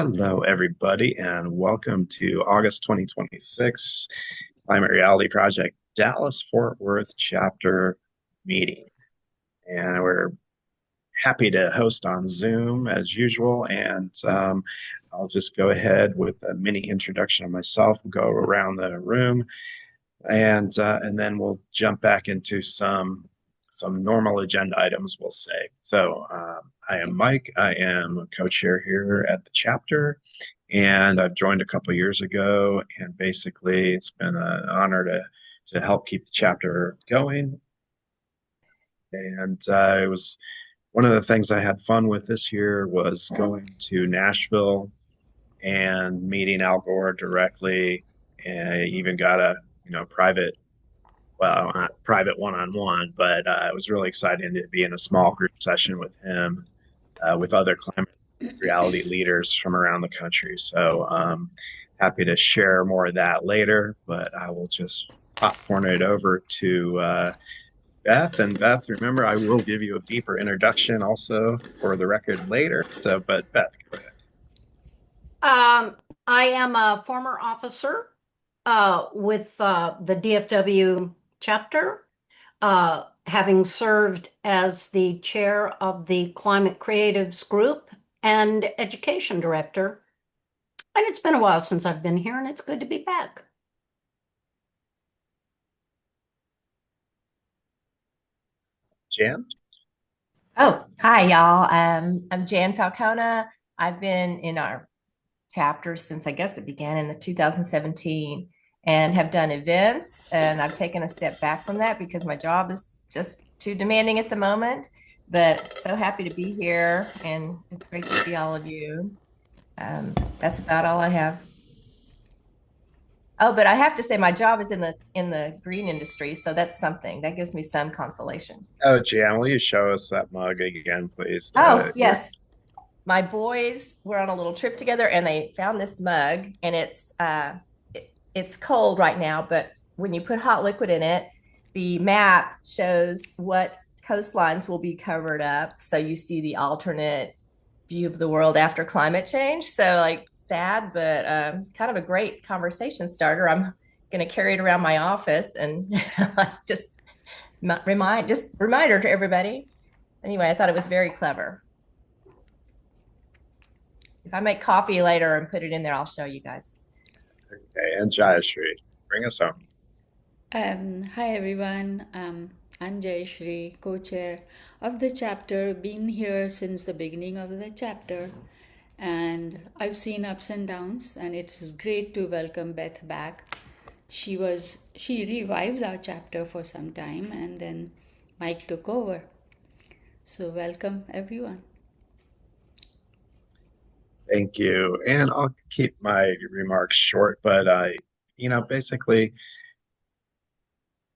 Hello, everybody, and welcome to August 2026 Climate Reality Project Dallas Fort Worth chapter meeting. And we're happy to host on Zoom as usual. And I'll just go ahead with a mini introduction of myself. We'll go around the room and then we'll jump back into some normal agenda items, we'll say. So I am Mike. I am a co-chair here at the chapter, and I've joined a couple years ago. And basically, it's been an honor to help keep the chapter going. And it was one of the things I had fun with this year was going to Nashville and meeting Al Gore directly, and I even got a private, well, not private one-on-one, but it was really exciting to be in a small group session with him, with other climate reality leaders from around the country. So happy to share more of that later, but I will just popcorn it over to Beth. And Beth, remember, I will give you a deeper introduction also for the record later. So, but Beth, go ahead. I am a former officer with the DFW chapter, having served as the chair of the Climate Creatives Group and education director. And it's been a while since I've been here, and it's good to be back. Jan? Oh, hi, y'all. I'm Jan Falcona. I've been in our chapter since I guess it began in the 2017 and have done events. And I've taken a step back from that because my job is just too demanding at the moment. But so happy to be here, and it's great to see all of you. That's about all I have. Oh, but I have to say my job is in the green industry, so that's something that gives me some consolation. Oh, Jan, will you show us that mug again, please? Oh, yes. My boys were on a little trip together and they found this mug, and it's cold right now, but when you put hot liquid in it, the map shows what coastlines will be covered up. So you see the alternate view of the world after climate change. So like sad, but kind of a great conversation starter. I'm going to carry it around my office and just reminder to everybody. Anyway, I thought it was very clever. If I make coffee later and put it in there, I'll show you guys. Okay, and Jayashri, bring us home. Hi everyone. I'm Jayashri, co-chair of the chapter. Been here since the beginning of the chapter, and I've seen ups and downs. And it is great to welcome Beth back. She revived our chapter for some time, and then Mike took over. So welcome everyone. Thank you. And I'll keep my remarks short, but basically,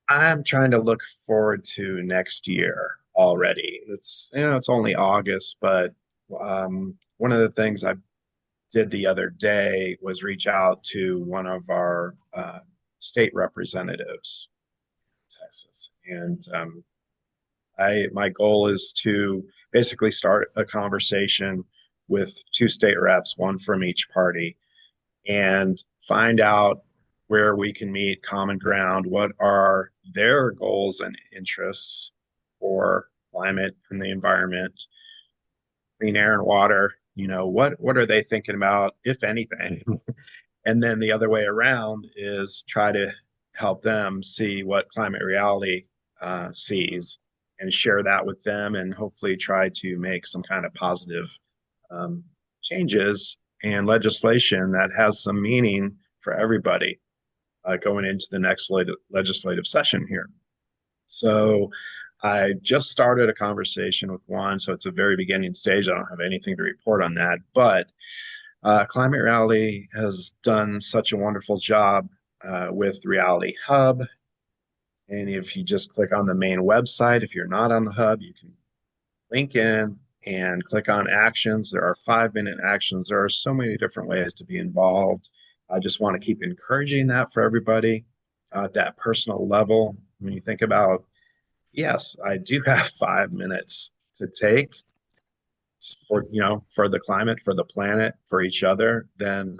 I'm trying to look forward to next year already. It's only August, but one of the things I did the other day was reach out to one of our state representatives in Texas, and my goal is to basically start a conversation with two state reps, one from each party, and find out where we can meet common ground. What are their goals and interests for climate and the environment, clean air and water? What are they thinking about, if anything? And then the other way around is try to help them see what climate reality sees and share that with them, and hopefully try to make some kind of positive changes and legislation that has some meaning for everybody going into the next legislative session here. So I just started a conversation with one, so it's a very beginning stage. I don't have anything to report on that, but Climate Reality has done such a wonderful job with Reality Hub. And if you just click on the main website, if you're not on the hub, you can link in and click on actions. There are 5-minute actions. There are so many different ways to be involved. I just want to keep encouraging that for everybody at that personal level. When you think about, yes, I do have 5 minutes to take for for the climate, for the planet, for each other, then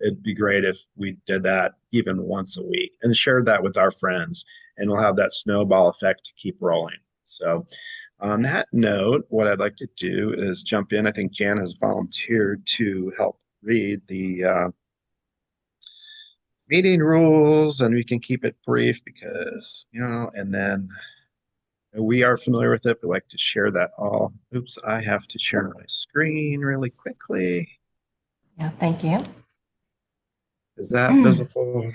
it'd be great if we did that even once a week and shared that with our friends, and we'll have that snowball effect to keep rolling. So on that note, what I'd like to do is jump in. I think Jan has volunteered to help read the meeting rules, and we can keep it brief because, and then we are familiar with it. We like to share that all. Oops, I have to share my screen really quickly. Yeah, thank you. Is that visible?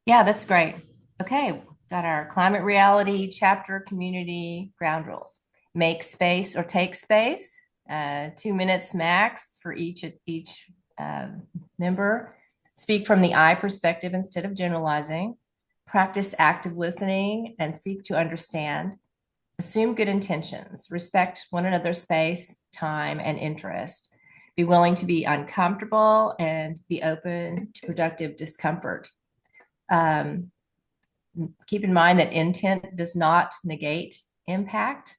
Yeah, that's great. Okay, got our climate reality chapter community ground rules. Make space or take space. 2 minutes max for each uh, member. Speak from the I perspective instead of generalizing. Practice active listening and seek to understand. Assume good intentions. Respect one another's space, time, and interest. Be willing to be uncomfortable and be open to productive discomfort. Um, Keep in mind that intent does not negate impact.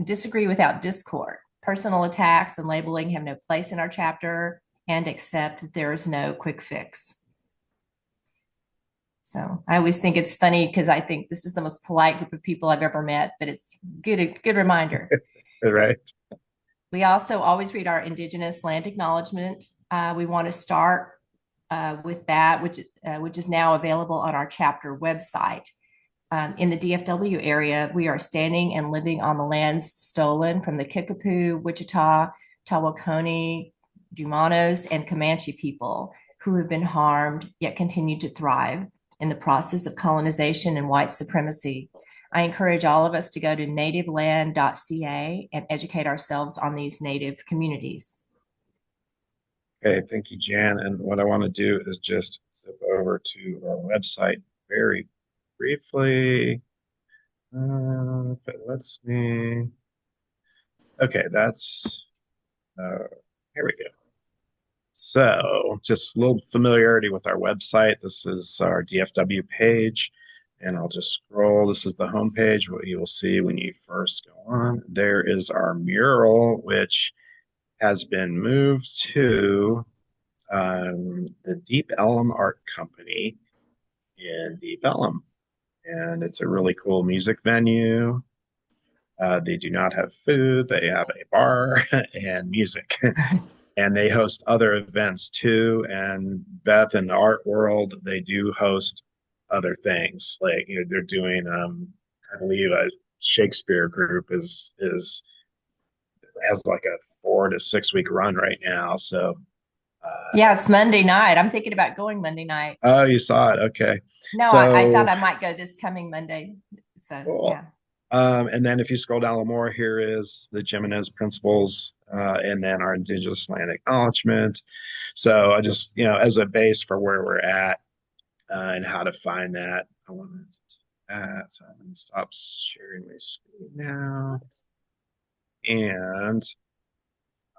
Disagree without discord. Personal attacks and labeling have no place in our chapter, and accept that there is no quick fix. So I always think it's funny because I think this is the most polite group of people I've ever met, but it's a good reminder. Right. We also always read our Indigenous land acknowledgement. We want to start with that, which is now available on our chapter website. In the DFW area, we are standing and living on the lands stolen from the Kickapoo, Wichita, Tawakoni, Jumanos, and Comanche people who have been harmed yet continue to thrive in the process of colonization and white supremacy. I encourage all of us to go to nativeland.ca and educate ourselves on these Native communities. Okay, thank you, Jan. And what I want to do is just zip over to our website very briefly. If it lets me. Okay, that's here we go. So just a little familiarity with our website. This is our DFW page, and I'll just scroll. This is the home page. What you'll see when you first go on, there is our mural, which has been moved to the Deep Ellum Art Company in Deep Ellum. And it's a really cool music venue. They do not have food. They have a bar and music. And they host other events too. And Beth, in the art world, they do host other things. Like, they're doing, I believe, a Shakespeare group is has like a 4 to 6 week run right now. So Yeah, it's Monday night. I'm thinking about going Monday night. oh, you saw it. Okay. No, I So thought I might go this coming Monday. So, cool. yeah. And then if you scroll down a little more, here is the Jimenez principles, and then our Indigenous land acknowledgement. So I just, as a base for where we're at and how to find that, I wanted to do that. So I'm going to stop sharing my screen now. And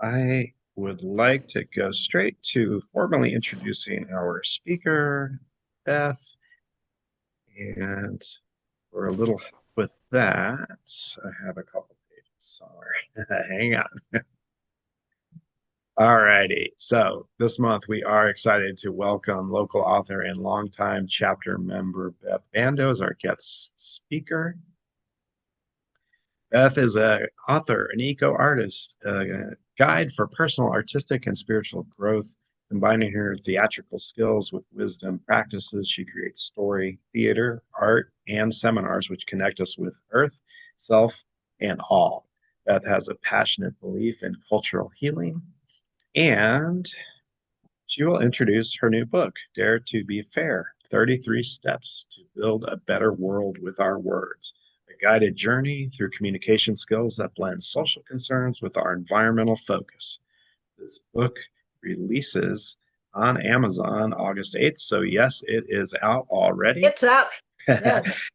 I would like to go straight to formally introducing our speaker, Beth. And for a little help with that, I have a couple pages somewhere. Hang on. All righty. So this month we are excited to welcome local author and longtime chapter member Beth Bando as our guest speaker. Beth is an author, an eco-artist, a guide for personal, artistic, and spiritual growth. Combining her theatrical skills with wisdom practices, she creates story, theater, art, and seminars which connect us with earth, self, and all. Beth has a passionate belief in cultural healing, and she will introduce her new book, Dare to Be Fair, 33 Steps to Build a Better World with Our Words, a guided journey through communication skills that blends social concerns with our environmental focus. This book releases on Amazon August 8th. So, yes, it is out already. It's out. Yes.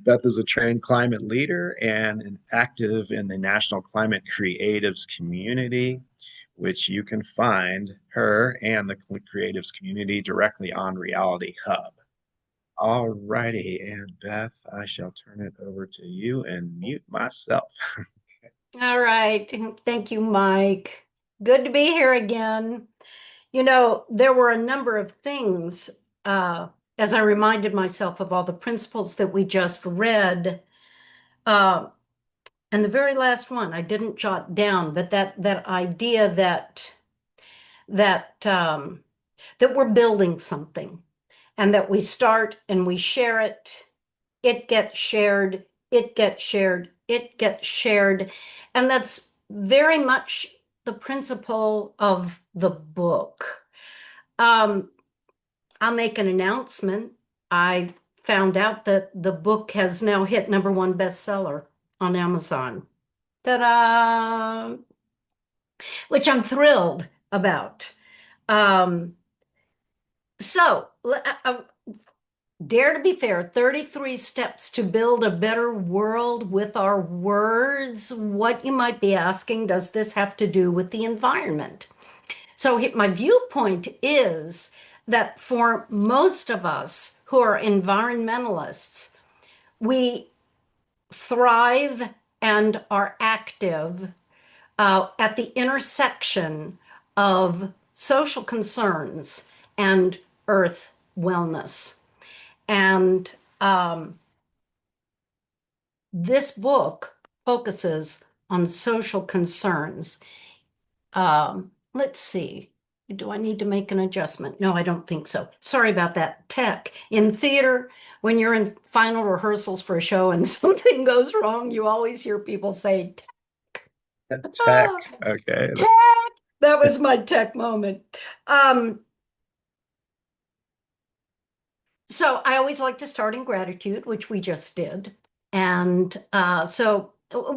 Beth is a trained climate leader and an active in the National Climate Creatives community, which you can find her and the creatives community directly on Reality Hub. All righty. And Beth, I shall turn it over to you and mute myself. All right. Thank you, Mike. Good to be here again. You know, there were a number of things uh, as I reminded myself of all the principles that we just read. Uh, and the very last one I didn't jot down, but that idea that that we're building something and that we start and we share it, it gets shared, it gets shared, it gets shared. And that's very much the principle of the book. Um, I'll make an announcement. I found out that the book has now hit #1 bestseller on Amazon. Ta-da! Which I'm thrilled about. Um, so, Dare to be fair, 33 steps to build a better world with our words. What you might be asking, does this have to do with the environment? So my viewpoint is that for most of us who are environmentalists, we thrive and are active at the intersection of social concerns and earth wellness. And this book focuses on social concerns. Let's see. Do I need to make an adjustment? No, I don't think so. Sorry about that. Tech. In theater, when you're in final rehearsals for a show and something goes wrong, you always hear people say, Tech. "Ah, Okay. tech." That was my tech moment. Um, So I always like to start in gratitude, which we just did. And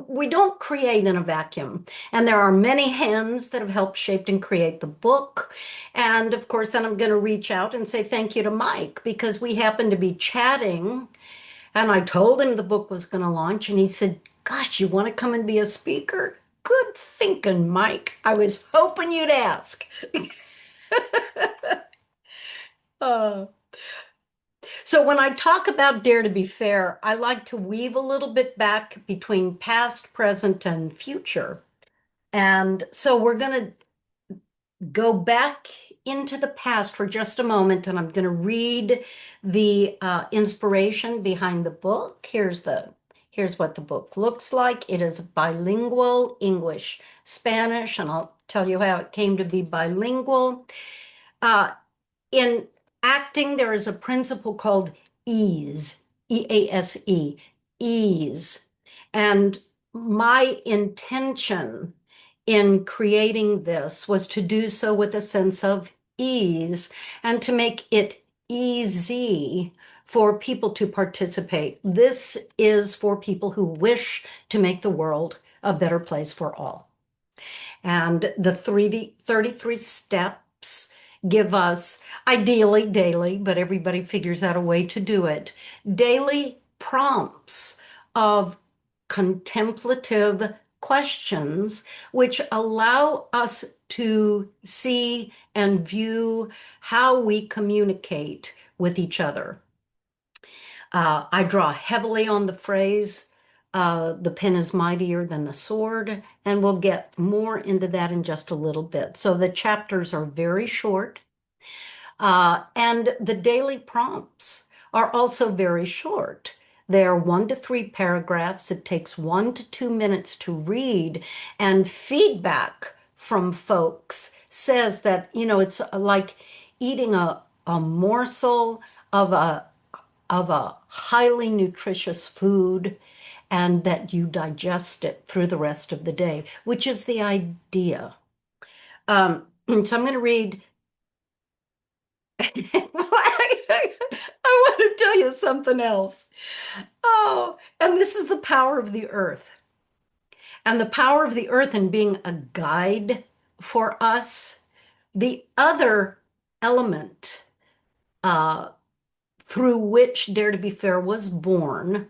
we don't create in a vacuum. And there are many hands that have helped shape and create the book. And of course, then I'm going to reach out and say thank you to Mike because we happened to be chatting and I told him the book was going to launch. And he said, "Gosh, you want to come and be a speaker?" Good thinking, Mike. I was hoping you'd ask. Uh, So when I talk about Dare to be Fair, I like to weave a little bit back between past, present, and future. And so we're going to go back into the past for just a moment, and I'm going to read the inspiration behind the book. Here's what the book looks like. It is bilingual, English, Spanish, and I'll tell you how it came to be bilingual. Uh, in acting, there is a principle called ease, EASE, ease. And my intention in creating this was to do so with a sense of ease and to make it easy for people to participate. This is for people who wish to make the world a better place for all. And the 33 steps give us, ideally daily, but everybody figures out a way to do it, daily prompts of contemplative questions which allow us to see and view how we communicate with each other. I draw heavily on the phrase, the pen is mightier than the sword, and we'll get more into that in just a little bit. So the chapters are very short, and the daily prompts are also very short. They're 1 to 3 paragraphs. It takes 1 to 2 minutes to read, and feedback from folks says that, it's like eating a morsel of a highly nutritious food and that you digest it through the rest of the day, which is the idea. So I'm going to read. I want to tell you something else. Oh, and this is the power of the earth. And the power of the earth in being a guide for us. The other element through which Dare to be Fair was born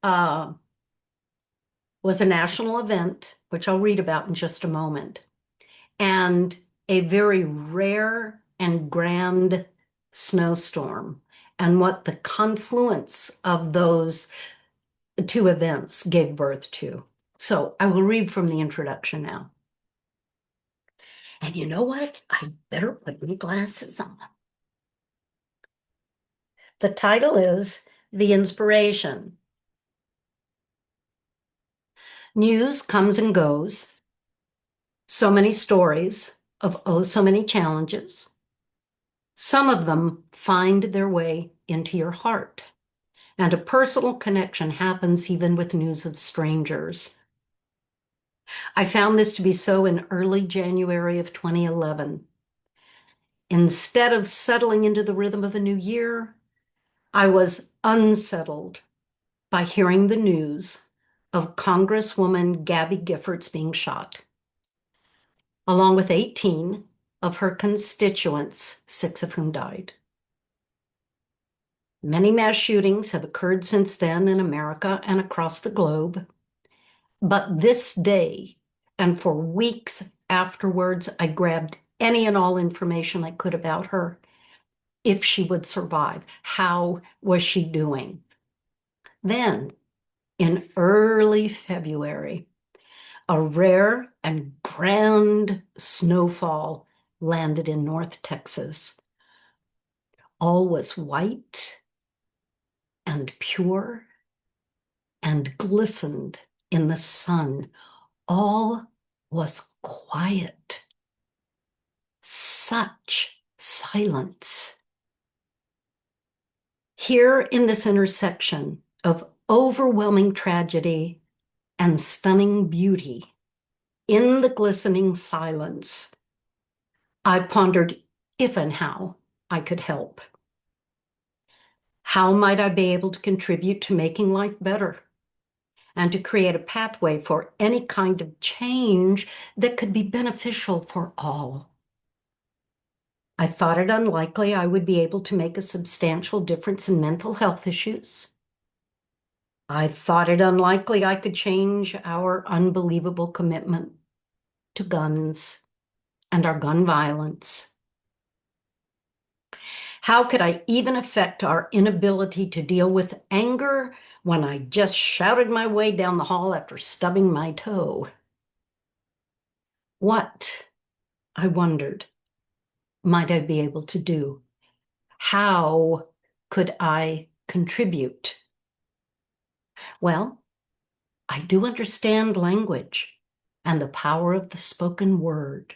uh, was a national event, which I'll read about in just a moment, and a very rare and grand snowstorm, and what the confluence of those two events gave birth to. So I will read from the introduction now. And you know what? I better put my glasses on. The title is The Inspiration. News comes and goes. So many stories of oh so many challenges. Some of them find their way into your heart, and a personal connection happens even with news of strangers. I found this to be so in early January of 2011. Instead of settling into the rhythm of a new year, I was unsettled by hearing the news of Congresswoman Gabby Giffords being shot, along with 18 of her constituents, 6 of whom died. Many mass shootings have occurred since then in America and across the globe. But this day, and for weeks afterwards, I grabbed any and all information I could about her. If she would survive, how was she doing? Then, in early February, a rare and grand snowfall landed in North Texas. All was white and pure and glistened in the sun. All was quiet. Such silence. Here in this intersection of overwhelming tragedy and stunning beauty, in the glistening silence, I pondered if and how I could help. How might I be able to contribute to making life better and to create a pathway for any kind of change that could be beneficial for all? I thought it unlikely I would be able to make a substantial difference in mental health issues. I thought it unlikely I could change our unbelievable commitment to guns and our gun violence. How could I even affect our inability to deal with anger when I just shouted my way down the hall after stubbing my toe? What, I wondered, might I be able to do? How could I contribute? Well, I do understand language and the power of the spoken word.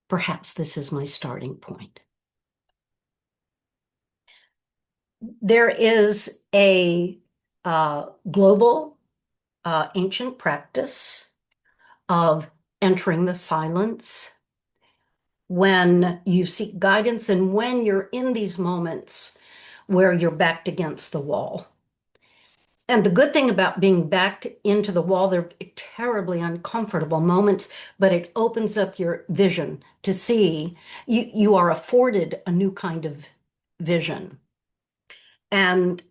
Perhaps this is my starting point. There is a global ancient practice of entering the silence when you seek guidance and when you're in these moments where you're backed against the wall. And the good thing about being backed into the wall, they're terribly uncomfortable moments, but it opens up your vision to see you are afforded a new kind of vision. And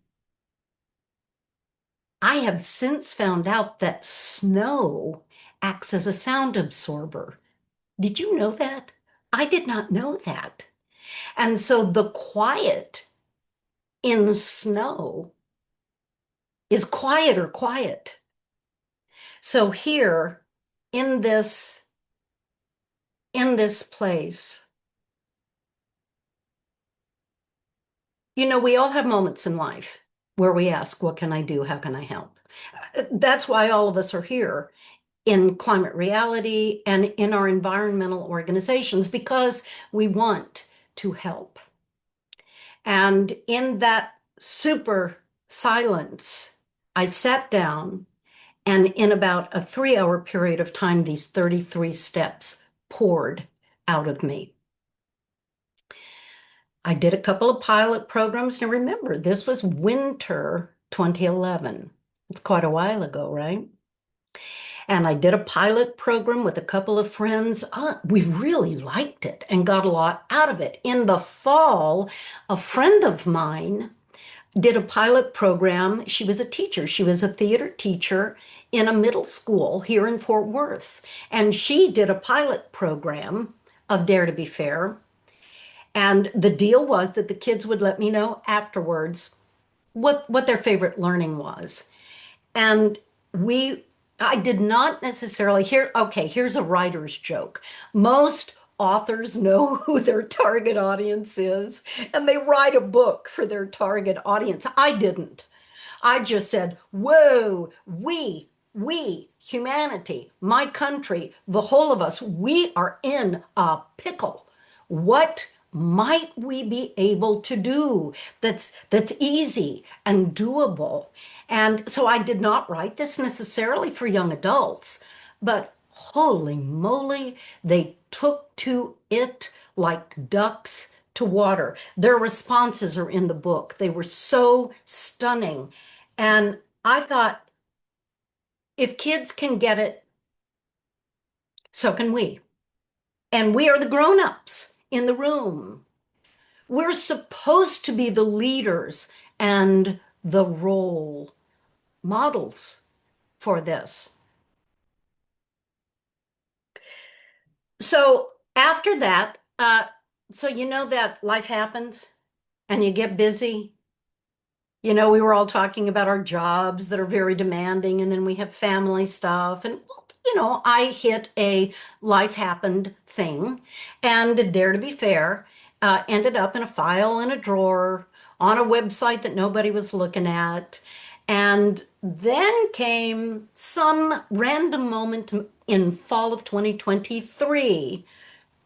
I have since found out that snow acts as a sound absorber. Did you know that? I did not know that. And so the quiet in snow is quiet. So here in this place, we all have moments in life where we ask, what can I do? How can I help? That's why all of us are here in climate reality and in our environmental organizations, because we want to help. And in that super silence, I sat down, and in about a 3-hour period of time, these 33 steps poured out of me. I did a couple of pilot programs. Now remember, this was winter 2011. It's quite a while ago, right? And I did a pilot program with a couple of friends. We really liked it and got a lot out of it. In the fall, a friend of mine did a pilot program. She was a teacher. She was a theater teacher in a middle school here in Fort Worth. And she did a pilot program of Dare to Be Fair. And the deal was that the kids would let me know afterwards what their favorite learning was. And we I did not necessarily hear, okay, here's a writer's joke. Most authors know who their target audience is, and they write a book for their target audience. I didn't. I just said, whoa, humanity, my country, the whole of us, we are in a pickle. What might we be able to do that's easy and doable? And so I did not write this necessarily for young adults, but holy moly, they took to it like ducks to water. Their responses are in the book. They were so stunning. And I thought, if kids can get it, so can we. And we are the grown-ups in the room. We're supposed to be the leaders and the role models for this. So after that, so you know that life happens and you get busy. You know, we were all talking about our jobs that are very demanding, and then we have family stuff. And, well, you know, I hit a life happened thing, and dare to be fair, ended up in a file in a drawer on a website that nobody was looking at. And then came some random moment in fall of 2023,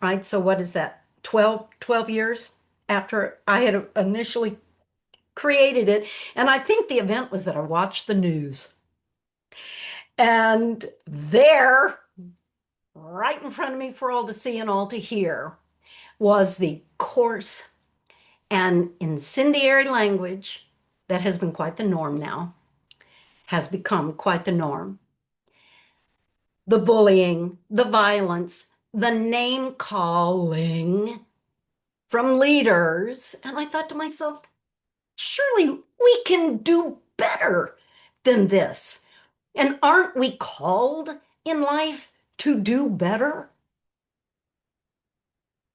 right? So what is that? 12 years after I had initially created it. And I think the event was that I watched the news. And there, right in front of me for all to see and all to hear, was the coarse and incendiary language that has been quite the norm now, has become quite the norm. The bullying, the violence, the name calling from leaders. And I thought to myself, surely we can do better than this. And aren't we called in life to do better?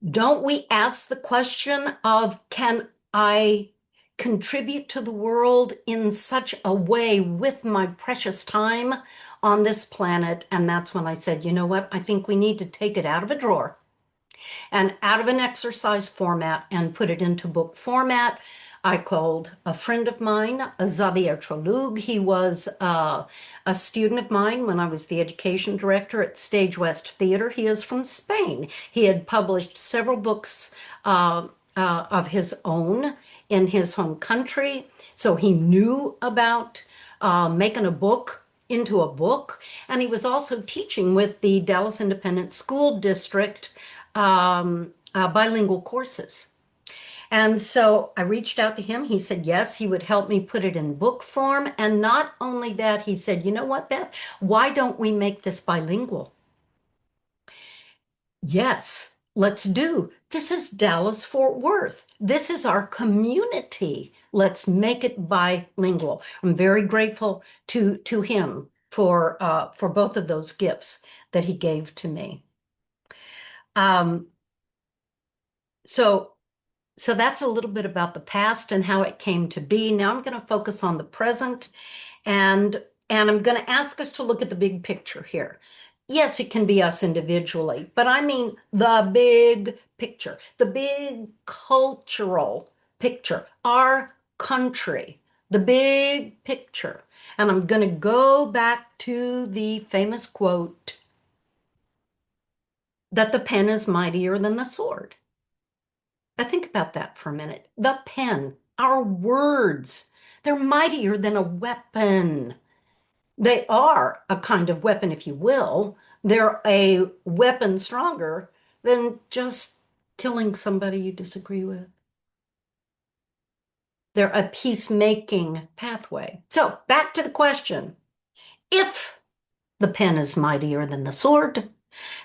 Don't we ask the question of, can I contribute to the world in such a way with my precious time on this planet? And that's when I said, you know what? I think we need to take it out of a drawer and out of an exercise format and put it into book format. I called a friend of mine, Xavier Trolug. He was a student of mine when I was the education director at Stage West Theater. He is from Spain. He had published several books of his own in his home country, so he knew about making a book into a book. And he was also teaching with the Dallas Independent School District bilingual courses. And so I reached out to him. He said, yes, he would help me put it in book form. And not only that, he said, you know what, Beth, why don't we make this bilingual? Yes, let's do. This is Dallas Fort Worth. This is our community. Let's make it bilingual. I'm very grateful to him for both of those gifts that he gave to me. Um, so So that's a little bit about the past and how it came to be. Now I'm going to focus on the present, and I'm going to ask us to look at the big picture here. Yes, it can be us individually, but I mean the big picture, the big cultural picture, our country, the big picture. And I'm going to go back to the famous quote that the pen is mightier than the sword. Now think about that for a minute. The pen, our words, they're mightier than a weapon. They are a kind of weapon, if you will. They're a weapon stronger than just killing somebody you disagree with. They're a peacemaking pathway. So back to the question. If the pen is mightier than the sword,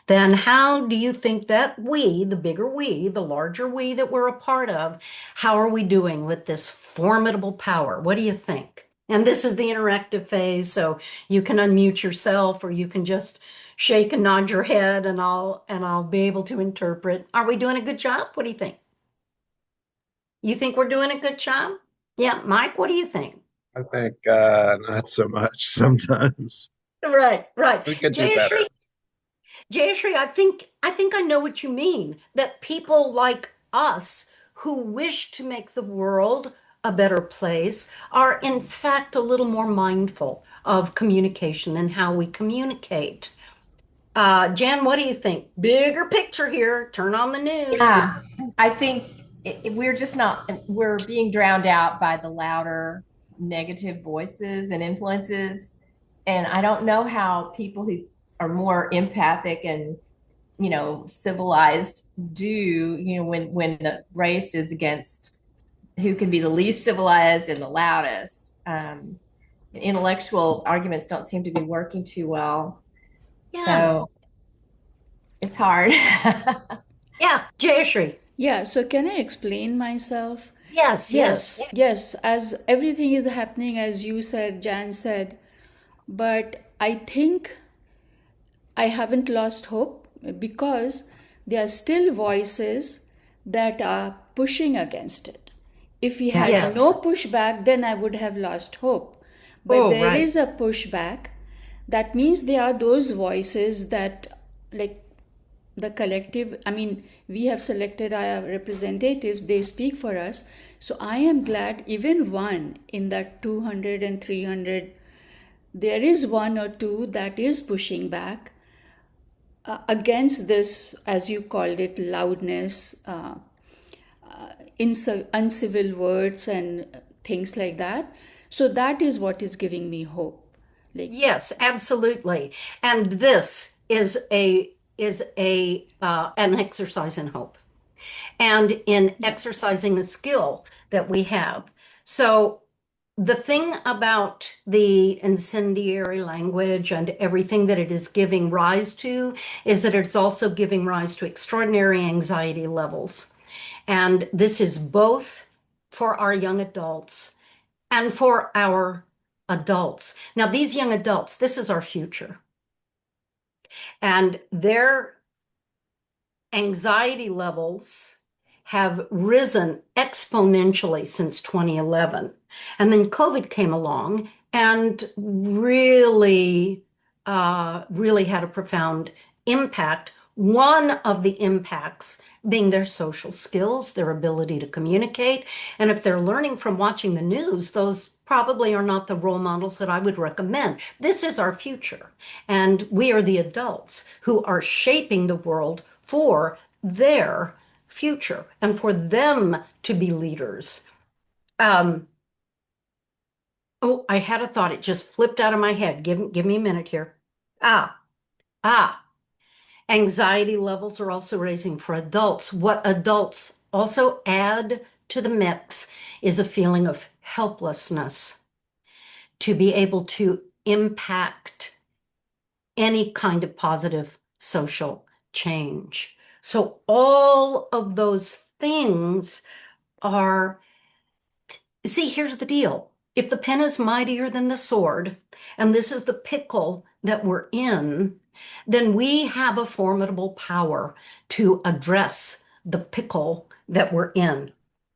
then how do you think that we, the bigger we, the larger we that we're a part of, how are we doing with this formidable power? What do you think? And this is the interactive phase, so you can unmute yourself or you can just shake and nod your head and I'll be able to interpret. Are we doing a good job? What do you think? You think we're doing a good job? Yeah, Mike, what do you think? I think not so much sometimes. Right, right. We could do Jayashri, better. Jayashri, I think I know what you mean. That people like us who wish to make the world a better place are in fact a little more mindful of communication and how we communicate. Jan, what do you think? Bigger picture here. Turn on the news. Yeah, I think we're just not, we're being drowned out by the louder negative voices and influences. And I don't know how people who are more empathic and, civilized do, when the race is against who can be the least civilized and the loudest. Intellectual arguments don't seem to be working too well. Yeah, So it's hard. yeah, Jayashri. Yeah, so can I explain myself? Yes, Yes, yes. yes, as everything is happening as you said, Jan said, but I think I haven't lost hope because there are still voices that are pushing against it. If we had Yes. no pushback, then I would have lost hope. But Oh, there right. is a pushback. That means there are those voices that, like the collective, I mean, we have selected our representatives, they speak for us. So I am glad even one in that 200 and 300, there is one or two that is pushing back against this, as you called it, loudness, uncivil words, and things like that. So that is what is giving me hope. Like, Yes, absolutely. And this is an exercise in hope and in yeah, exercising a skill that we have. So the thing about the incendiary language and everything that it is giving rise to is that it's also giving rise to extraordinary anxiety levels. And this is both for our young adults and for our adults. Now, these young adults, this is our future. And their anxiety levels have risen exponentially since 2011. And then COVID came along and really had a profound impact. One of the impacts being their social skills, their ability to communicate. And if they're learning from watching the news, those probably are not the role models that I would recommend. This is our future. And we are the adults who are shaping the world for their future and for them to be leaders. Um, oh, I had a thought. It just flipped out of my head. Give me a minute here. Ah, ah. Anxiety levels are also raising for adults. What adults also add to the mix is a feeling of helplessness to be able to impact any kind of positive social change. So all of those things are, see, here's the deal. If the pen is mightier than the sword, and this is the pickle that we're in, then we have a formidable power to address the pickle that we're in.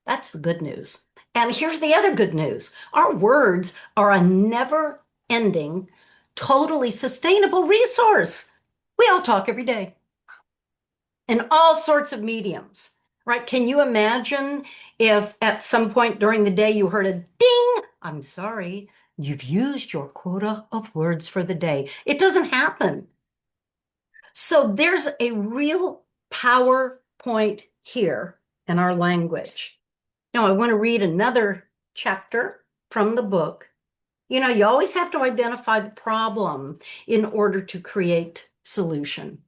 That's the good news. And here's the other good news. Our words are a never-ending, totally sustainable resource. We all talk every day in all sorts of mediums, right? Can you imagine if at some point during the day you heard a ding? I'm sorry, you've used your quota of words for the day. It doesn't happen. So there's a real power point here in our language. Now, I want to read another chapter from the book. You know, you always have to identify the problem in order to create solution.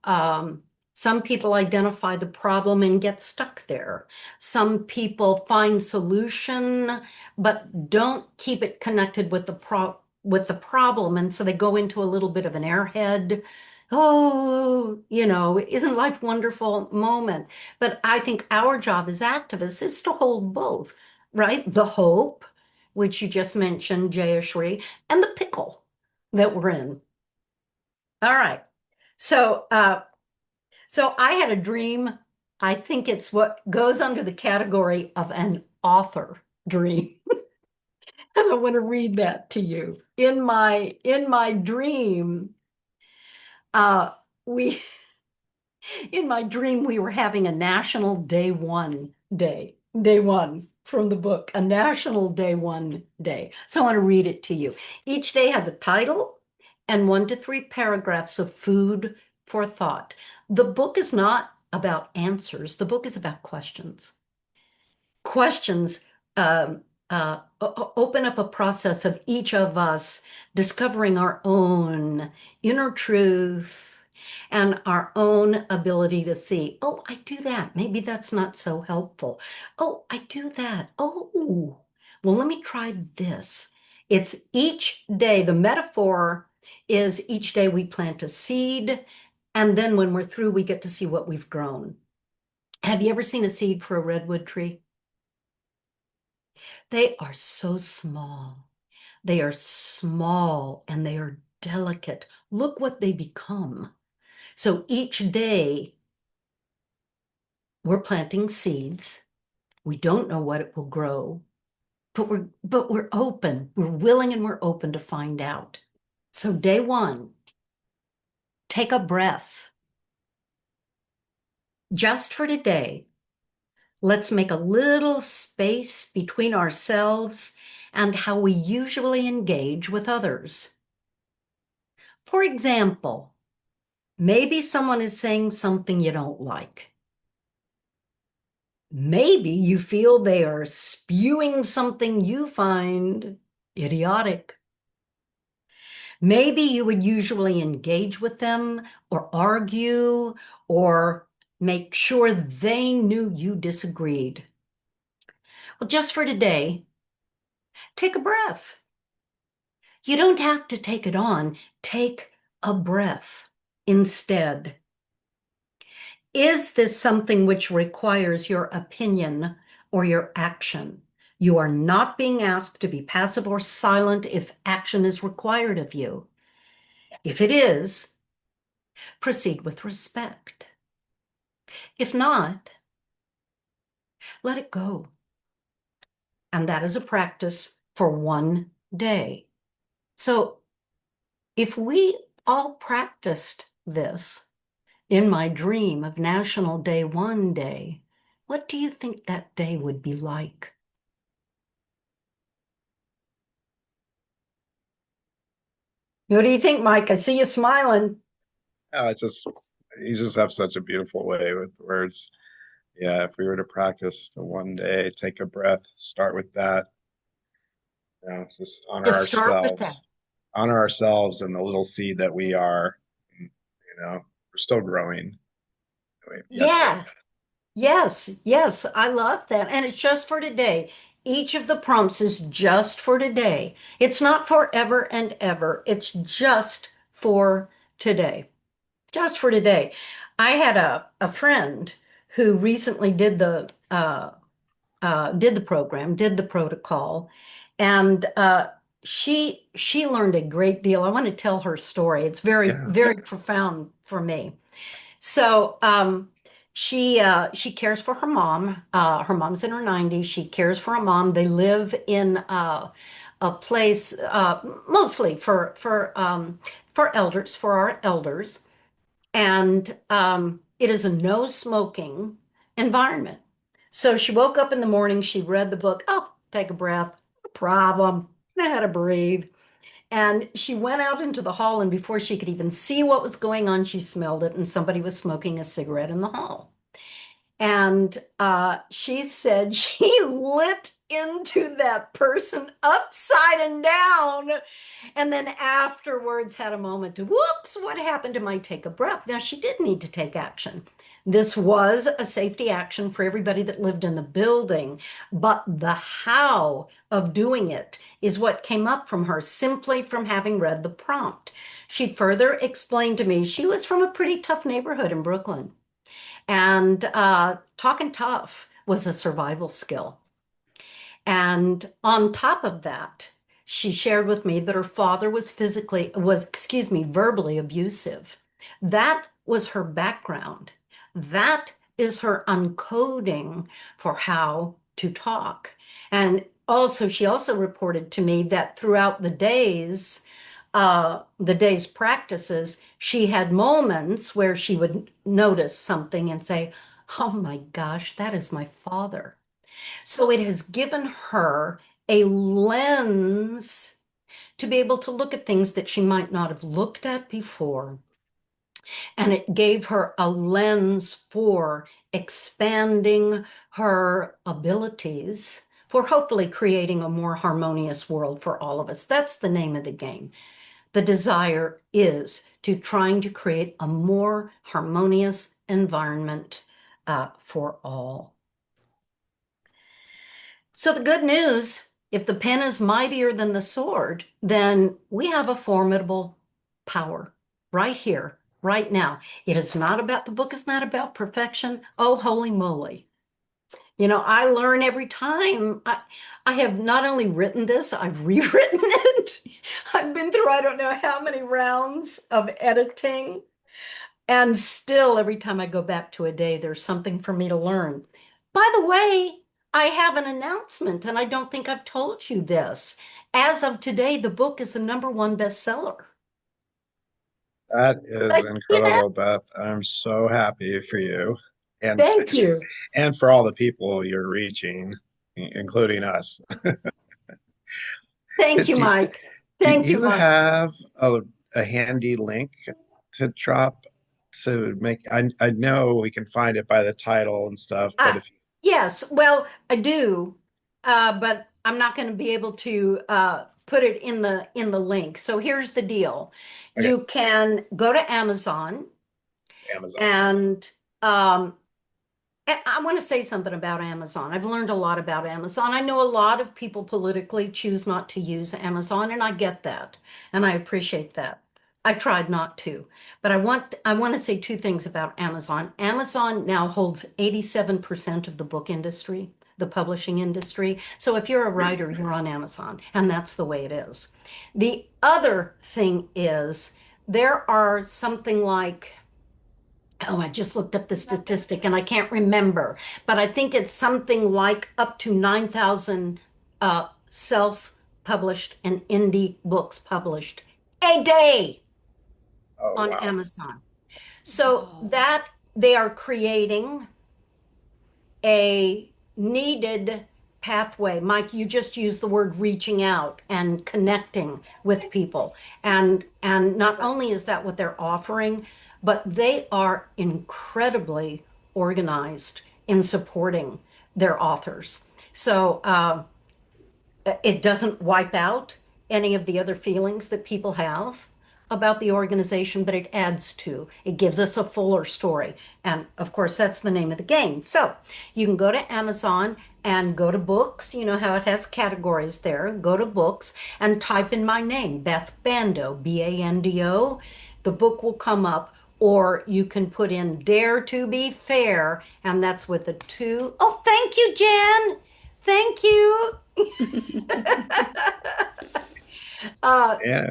Um, some people identify the problem and get stuck there. Some people find solution, but don't keep it connected with the problem, and so they go into a little bit of an airhead. Oh, isn't life wonderful moment? But I think our job as activists is to hold both, right? The hope, which you just mentioned, Jayashri, and the pickle that we're in. All right. So, so I had a dream. I think it's what goes under the category of an author dream. I want to read that to you. In my dream, uh, we in my dream we were having a national day one from the book, a national day one day. So I want to read it to you. Each day has a title and 1 to 3 paragraphs of food for thought. The book is not about answers. The book is about questions. Questions open up a process of each of us discovering our own inner truth and our own ability to see, oh, I do that. Maybe that's not so helpful. Oh, I do that. Oh, well, let me try this. It's each day. The metaphor is each day we plant a seed, and then when we're through, we get to see what we've grown. Have you ever seen a seed for a redwood tree? They are so small. They are small and they are delicate. Look what they become. So each day we're planting seeds. We don't know what it will grow, but we're open. We're willing and we're open to find out. So day one, take a breath. Just for today, let's make a little space between ourselves and how we usually engage with others. For example, maybe someone is saying something you don't like. Maybe you feel they are spewing something you find idiotic. Maybe you would usually engage with them or argue or make sure they knew you disagreed. Well, just for today, take a breath. You don't have to take it on. Take a breath instead. Is this something which requires your opinion or your action? You are not being asked to be passive or silent if action is required of you. If it is, proceed with respect. If not, let it go. And that is a practice for one day. So if we all practiced this in my dream of National Day One Day, what do you think that day would be like? What do you think, Mike? I see you smiling. It's just you just have such a beautiful way with words. Yeah, if we were to practice the one day, take a breath, start with that, just Just start with that. honor ourselves and the little seed that we are. We're still growing. We have yet to. Yeah. Yes. Yes. I love that. And it's just for today. Each of the prompts is just for today. It's not forever and ever. It's just for today. Just for today. I had a friend who recently did the program, did the protocol, and she learned a great deal. I want to tell her story. It's very, Yeah. very profound for me. So she cares for her mom. Her mom's in her 90s. She cares for her mom. They live in a place mostly for elders, for our elders, and it is a no smoking environment. So she woke up in the morning, she read the book. Oh, take a breath, no problem. I had to breathe. And she went out into the hall, and before she could even see what was going on, she smelled it, and somebody was smoking a cigarette in the hall. And she said she lit into that person upside and down. And then afterwards had a moment to, whoops, what happened to my take a breath? Now, she did need to take action. This was a safety action for everybody that lived in the building, but the how of doing it is what came up from her simply from having read the prompt. She further explained to me she was from a pretty tough neighborhood in Brooklyn. And talking tough was a survival skill. And on top of that, she shared with me that her father excuse me, verbally abusive. That was her background. That is her uncoding for how to talk. And also, she also reported to me that throughout the day's practices, she had moments where she would notice something and say, "Oh my gosh, that is my father." So it has given her a lens to be able to look at things that she might not have looked at before. And it gave her a lens for expanding her abilities, for hopefully creating a more harmonious world for all of us. That's the name of the game. The desire is to trying to create a more harmonious environment for all. So the good news, if the pen is mightier than the sword, then we have a formidable power right here, right now. It is not about, the book is not about perfection. Oh, holy moly. You know, I learn every time. I have not only written this, I've rewritten it. I've been through I don't know how many rounds of editing. And still, every time I go back to a day, there's something for me to learn. By the way, I have an announcement, and I don't think I've told you this. As of today, the book is the #1 bestseller. That is Yeah, incredible, Beth. I'm so happy for you and thank you. and for all the people you're reaching, including us. Thank you, Do, Mike. do Thank you, you Mike. have a handy link to drop to make? I know we can find it by the title and stuff, but Ah, if you, yes, well, I do, but I'm not going to be able to put it in the link. So here's the deal. okay, You can go to Amazon Amazon. and I want to say something about Amazon. I've learned a lot about Amazon. I know a lot of people politically choose not to use Amazon, and I get that, and I appreciate that. I tried not to, but I want to say two things about Amazon. Amazon now holds 87% of the book industry, the publishing industry. So if you're a writer, you're on Amazon, and that's the way it is. The other thing is there are something like, oh, I just looked up the statistic and I can't remember, but I think it's something like up to 9,000 self-published and indie books published a day Oh on wow. Amazon. So Wow. that they are creating a needed pathway. Mike, you just used the word reaching out and connecting with people. And not only is that what they're offering, but they are incredibly organized in supporting their authors. So it doesn't wipe out any of the other feelings that people have about the organization, but it adds to. It gives us a fuller story. And of course, that's the name of the game. So you can go to Amazon and go to books. You know how it has categories there. Go to books and type in my name, Beth Bando, Bando. The book will come up. Or you can put in Dare to Be Fair, and that's with a two. Oh, thank you, Jan. Thank you. Uh, Yeah.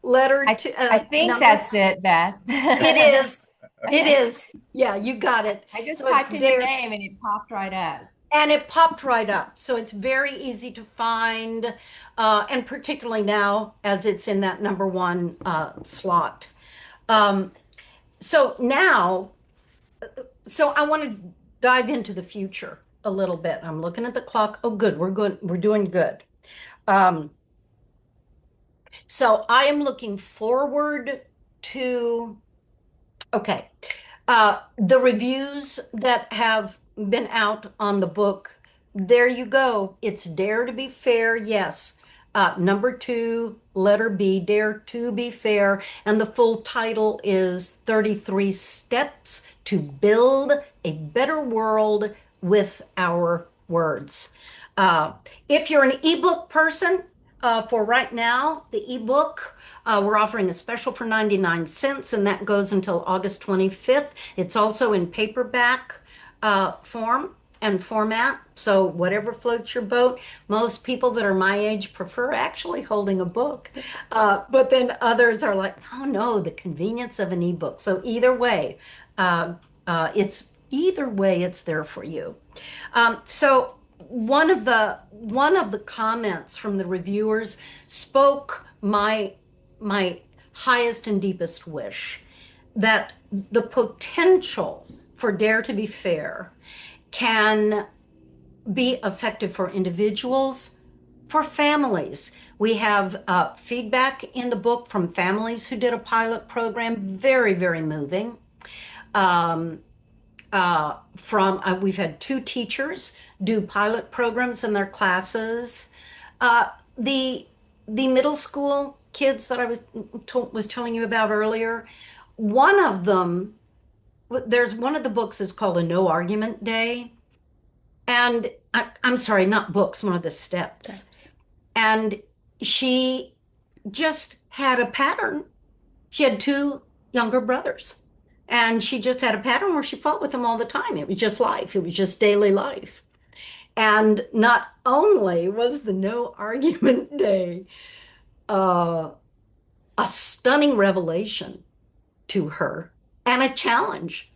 letter I to I think number. that's it, Beth. It is. It is. Yeah, you got it. I just So it's typed in your there, name and it popped right up. and it popped right up. So it's very easy to find, and particularly now as it's in that #1 slot. Um, so now, so I want to dive into the future a little bit. I'm looking at the clock. Oh, good. We're good. We're doing good. Um, so I am looking forward to, okay, the reviews that have been out on the book, there you go. It's Dare to Be Fair, yes. #2, letter B, Dare to Be Fair. And the full title is 33 Steps to Build a Better World with Our Words. Uh, if you're an ebook person, for right now, the ebook, we're offering a special for 99 cents, and that goes until August 25th. It's also in paperback form and format, so whatever floats your boat. Most people that are my age prefer actually holding a book, but then others are like, oh no, the convenience of an ebook. So either way, it's there for you. So one of the comments from the reviewers spoke my highest and deepest wish that the potential for Dare to Be Fair can be effective for individuals, for families. We have feedback in the book from families who did a pilot program, very, very moving. Um, we've had two teachers do pilot programs in their classes. Uh, the the middle school kids that I was telling you about earlier, one of them, there's one of the books is called A No Argument Day. And I'm sorry, not books, one of the steps. Taps. And she just had a pattern. She had two younger brothers. And she just had a pattern where she fought with them all the time. It was just life, it was just daily life. And not only was the No Argument Day uh, a stunning revelation to her and a challenge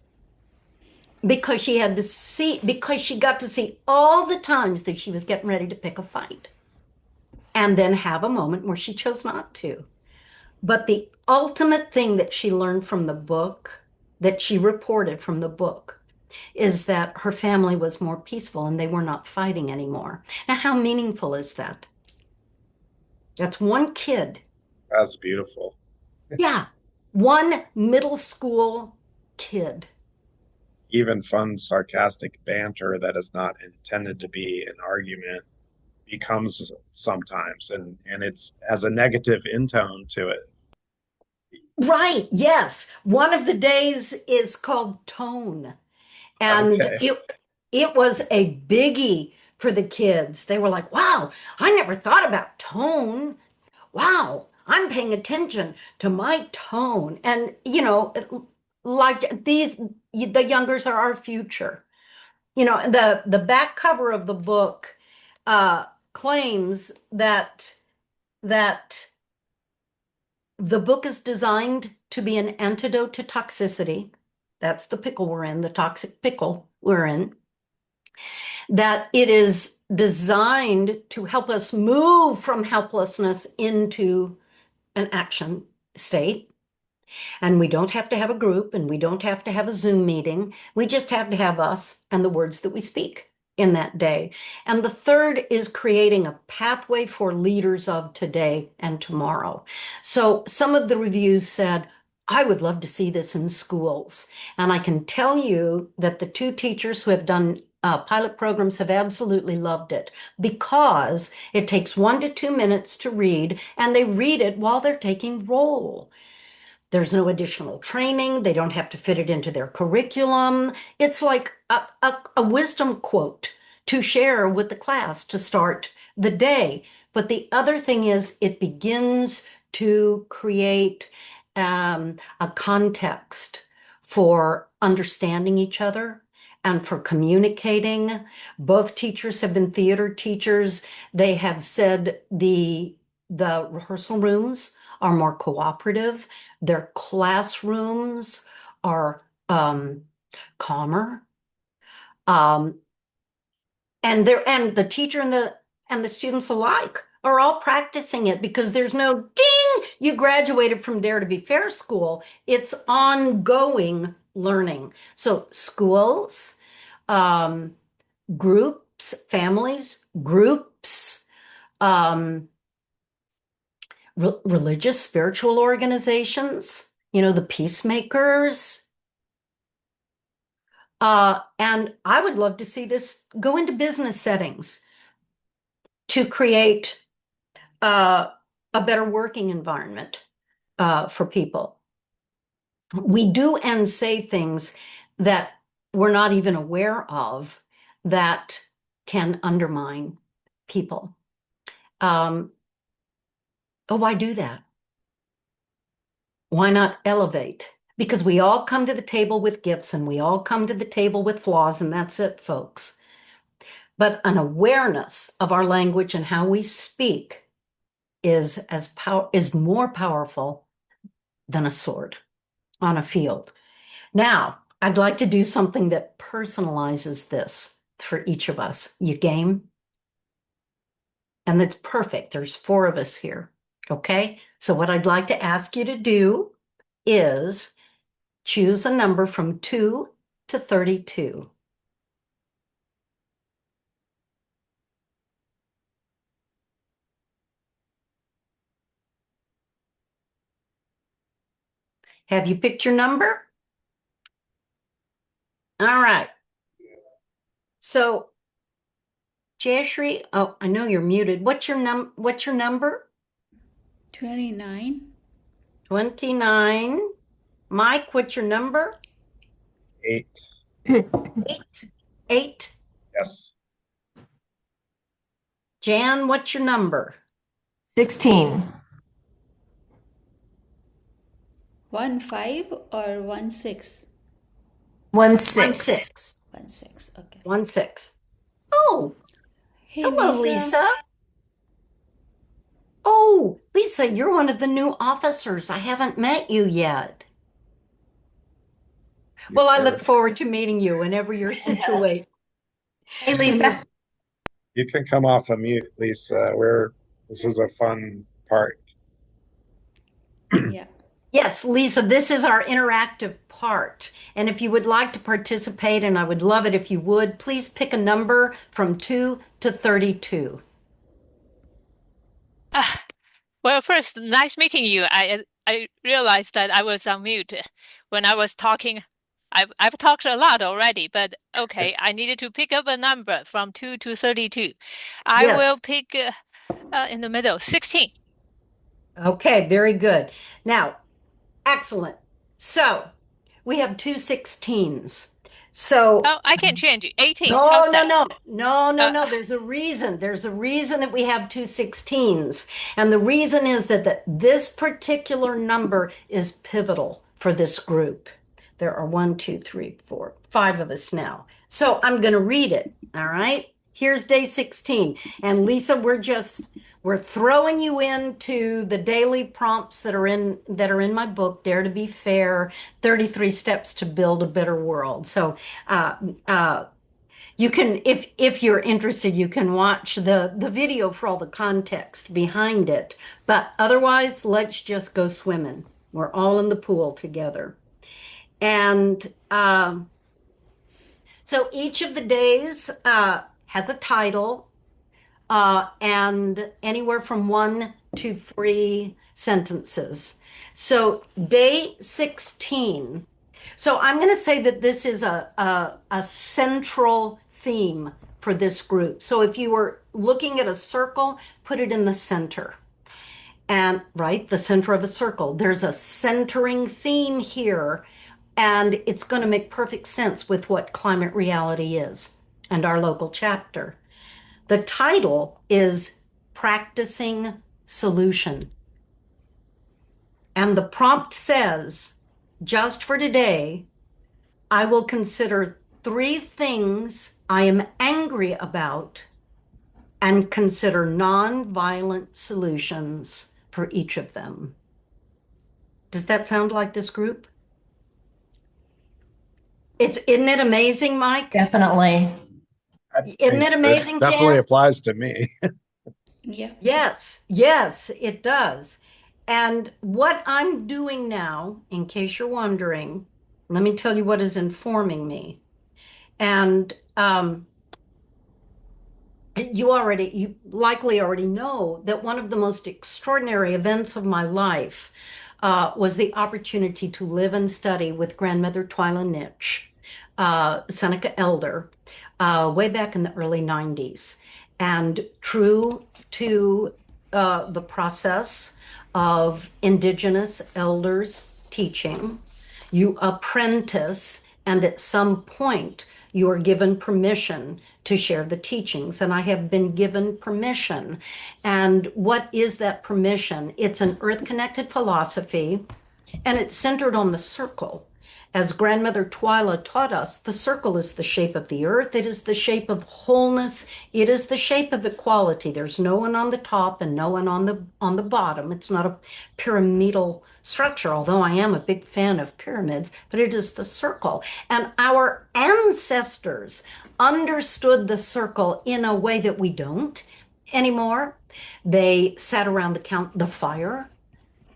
because she got to see all the times that she was getting ready to pick a fight and then have a moment where she chose not to. But the ultimate thing that she learned from the book, that she reported from the book, is that her family was more peaceful and they were not fighting anymore. Now, how meaningful is that? That's one kid. That's beautiful. Yeah, one middle school kid. Even fun, sarcastic banter that is not intended to be an argument becomes sometimes, and it's has a negative intone to it. Right, yes. One of the days is called tone. And Okay. it was a biggie for the kids. They were like, "Wow, I never thought about tone. Wow, I'm paying attention to my tone." And like the youngers are our future. The back cover of the book claims that the book is designed to be an antidote to toxicity. That's the pickle we're in, the toxic pickle we're in. That it is designed to help us move from helplessness into an action state. And we don't have to have a group and we don't have to have a Zoom meeting. We just have to have us and the words that we speak in that day. And the third is creating a pathway for leaders of today and tomorrow. So some of the reviews said, I would love to see this in schools. And I can tell you that the two teachers who have done pilot programs have absolutely loved it because it takes 1 to 2 minutes to read, and they read it while they're taking roll. There's no additional training. They don't have to fit it into their curriculum. It's like a wisdom quote to share with the class to start the day. But the other thing is, it begins to create a context for understanding each other and for communicating. Both teachers have been theater teachers. They have said the rehearsal rooms are more cooperative. Their classrooms are calmer. Um, and the teacher and the students alike are all practicing it because there's no ding, you graduated from Dare to Be Fair school. It's ongoing learning. So schools, um, groups, families, groups, um, religious, spiritual organizations, the peacemakers. And I would love to see this go into business settings to create uh, a better working environment for people. We do and say things that we're not even aware of that can undermine people. Why do that? Why not elevate? Because we all come to the table with gifts and we all come to the table with flaws, and that's it, folks. But an awareness of our language and how we speak is more powerful than a sword on a field. Now, I'd like to do something that personalizes this for each of us. You game? And that's perfect. There's 4 of us here. Okay. So what I'd like to ask you to do is choose a number from 2 to 32. Have you picked your number? All right. So, Jayashri, oh, I know you're muted. What's your number? 29. 29. Mike, what's your number? 8. 8. 8. Yes. Jan, what's your number? 16. 15 or 16? 16. 16. 16. Okay. 16. Oh, Hey, hello, Lisa. Oh, Lisa, you're one of the new officers. I haven't met you yet. Well, I look forward to meeting you whenever you're situated. Hey, Lisa. You can come off of mute, Lisa. This is a fun part. Yeah. Yes, Lisa, this is our interactive part. And if you would like to participate, and I would love it if you would, please pick a number from 2 to 32. Well, first, nice meeting you. I realized that I was on mute when I was talking. I've talked a lot already, but okay, I needed to pick up a number from 2 to 32. I Yes. will pick in the middle, 16. Okay, very good. Now, excellent. So we have 2 16s. So Oh, I can change it. 18. no, How's no, that? no. There's a reason. There's a reason that we have 2 16s. And the reason is that this particular number is pivotal for this group. There are 1, 2, 3, 4, 5 of us now. So I'm going to read it. All right. Here's day 16. And Lisa, we're throwing you into the daily prompts that are in my book, Dare to Be Fair, 33 Steps to Build a Better World. So you can, if you're interested, you can watch the video for all the context behind it. But otherwise, let's just go swimming. We're all in the pool together. And so each of the days has a title and anywhere from 1 to 3 sentences. So day 16. So I'm going to say that this is a central theme for this group. So if you were looking at a circle, put it in the center. And right, the center of a circle. There's a centering theme here, and it's going to make perfect sense with what climate reality is and our local chapter. The title is Practicing Solution. And the prompt says, just for today, I will consider 3 things I am angry about and consider non-violent solutions for each of them. Does that sound like this group? Isn't it amazing, Mike? Definitely. Isn't it amazing, This definitely Jan? applies to me. Yeah. Yes, it does. And what I'm doing now, in case you're wondering, let me tell you what is informing me. And you likely already know that one of the most extraordinary events of my life was the opportunity to live and study with grandmother Twyla Nitsch, Seneca elder, way back in the early 90s. And true to the process of indigenous elders teaching, you apprentice, and at some point, you are given permission to share the teachings. And I have been given permission. And what is that permission? It's an earth connected philosophy, and it's centered on the circle. As Grandmother Twyla taught us, the circle is the shape of the earth. It is the shape of wholeness. It is the shape of equality. There's no one on the top and no one on the bottom. It's not a pyramidal structure, although I am a big fan of pyramids, but it is the circle. And our ancestors understood the circle in a way that we don't anymore. They sat around the fire,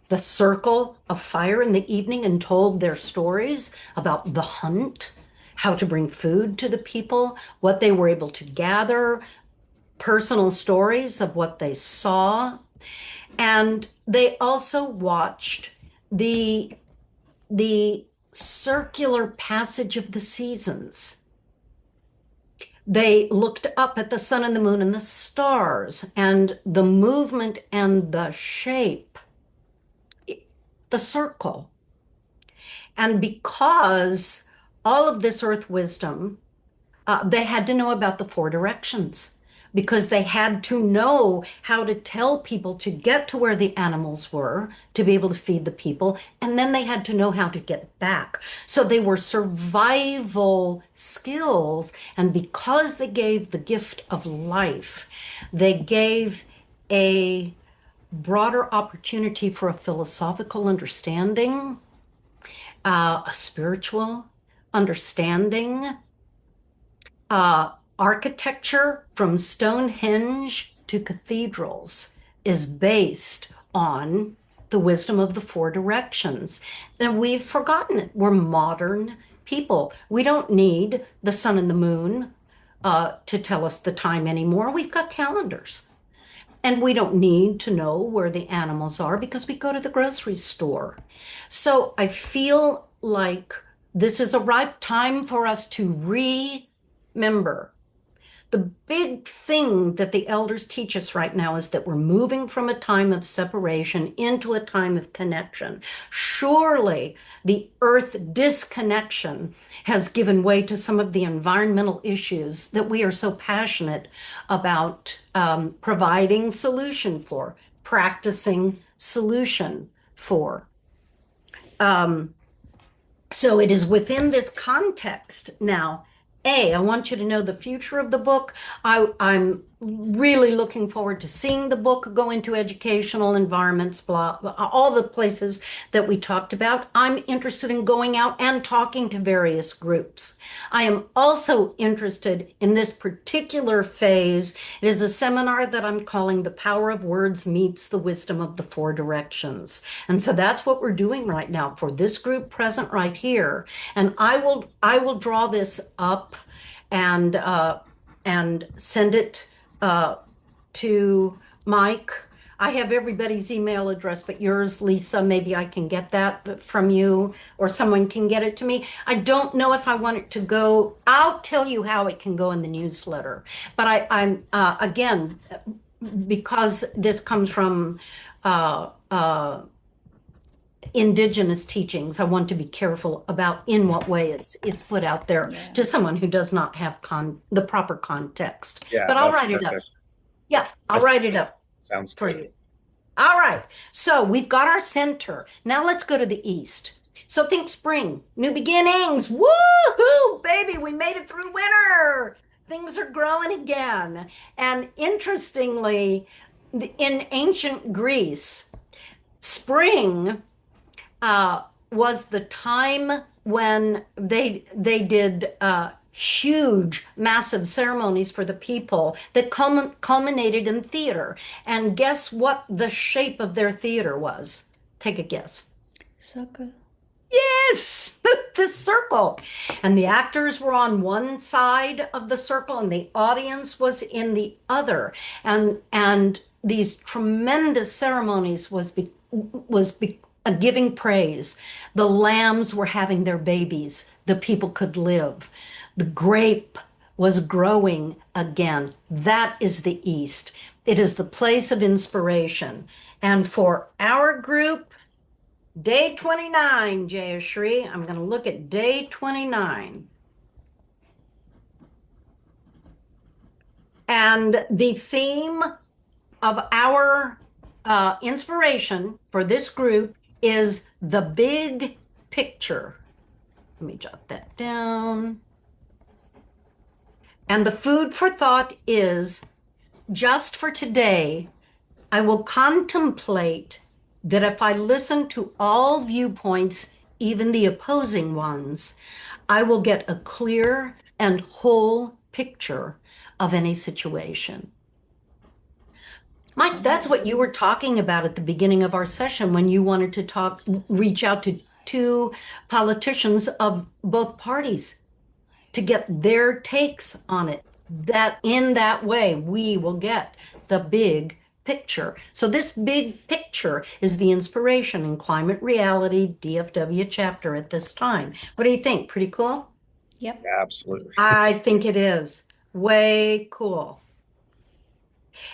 the circle of fire in the evening, and told their stories about the hunt, how to bring food to the people, what they were able to gather, personal stories of what they saw. And they also watched the circular passage of the seasons. They looked up at the sun and the moon and the stars and the movement and the shape, the circle. And because all of this earth wisdom, they had to know about the four directions, because they had to know how to tell people to get to where the animals were to be able to feed the people. And then they had to know how to get back. So they were survival skills. And because they gave the gift of life, they gave a broader opportunity for a philosophical understanding, a spiritual understanding. Architecture from Stonehenge to cathedrals is based on the wisdom of the four directions. And we've forgotten it. We're modern people. We don't need the sun and the moon to tell us the time anymore. We've got calendars. And we don't need to know where the animals are because we go to the grocery store. So I feel like this is a ripe time for us to remember. The big thing that the elders teach us right now is that we're moving from a time of separation into a time of connection. Surely the earth disconnection has given way to some of the environmental issues that we are so passionate about providing solution for, practicing solution for. So it is within this context now. I want you to know the future of the book. I'm really looking forward to seeing the book go into educational environments, all the places that we talked about. I'm interested in going out and talking to various groups. I am also interested in this particular phase. It is a seminar that I'm calling The Power of Words Meets the Wisdom of the Four Directions. And so that's what we're doing right now for this group present right here. And I will draw this up and send it to Mike. I have everybody's email address, but yours, Lisa, maybe I can get that from you or someone can get it to me. I don't know if I want it to go. I'll tell you how it can go in the newsletter. But I'm again, because this comes from indigenous teachings, I want to be careful about in what way it's put out there to someone who does not have the proper context. Yeah, but I'll that's write it up. perfect. Yeah, I'll write it up Sounds for good. you. All right. So we've got our center. Now let's go to the east. So think spring, new beginnings. Woohoo, baby, we made it through winter. Things are growing again. And interestingly, in ancient Greece, spring was the time when they did huge, massive ceremonies for the people that culminated in theater. And guess what the shape of their theater was? Take a guess. Circle. Yes, the circle. And the actors were on one side of the circle and the audience was in the other. And these tremendous ceremonies was a giving praise. The lambs were having their babies. The people could live. The grape was growing again. That is the East. It is the place of inspiration. And for our group, day 29, Jayashri, I'm going to look at day 29. And the theme of our inspiration for this group is the big picture. Let me jot that down. And the food for thought is just for today, I will contemplate that if I listen to all viewpoints, even the opposing ones, I will get a clear and whole picture of any situation. Mike, that's what you were talking about at the beginning of our session when you wanted to reach out to two politicians of both parties to get their takes on it. That in that way, we will get the big picture. So this big picture is the Inspiration in Climate Reality DFW chapter at this time. What do you think? Pretty cool? Yep. Absolutely. I think it is. Way cool.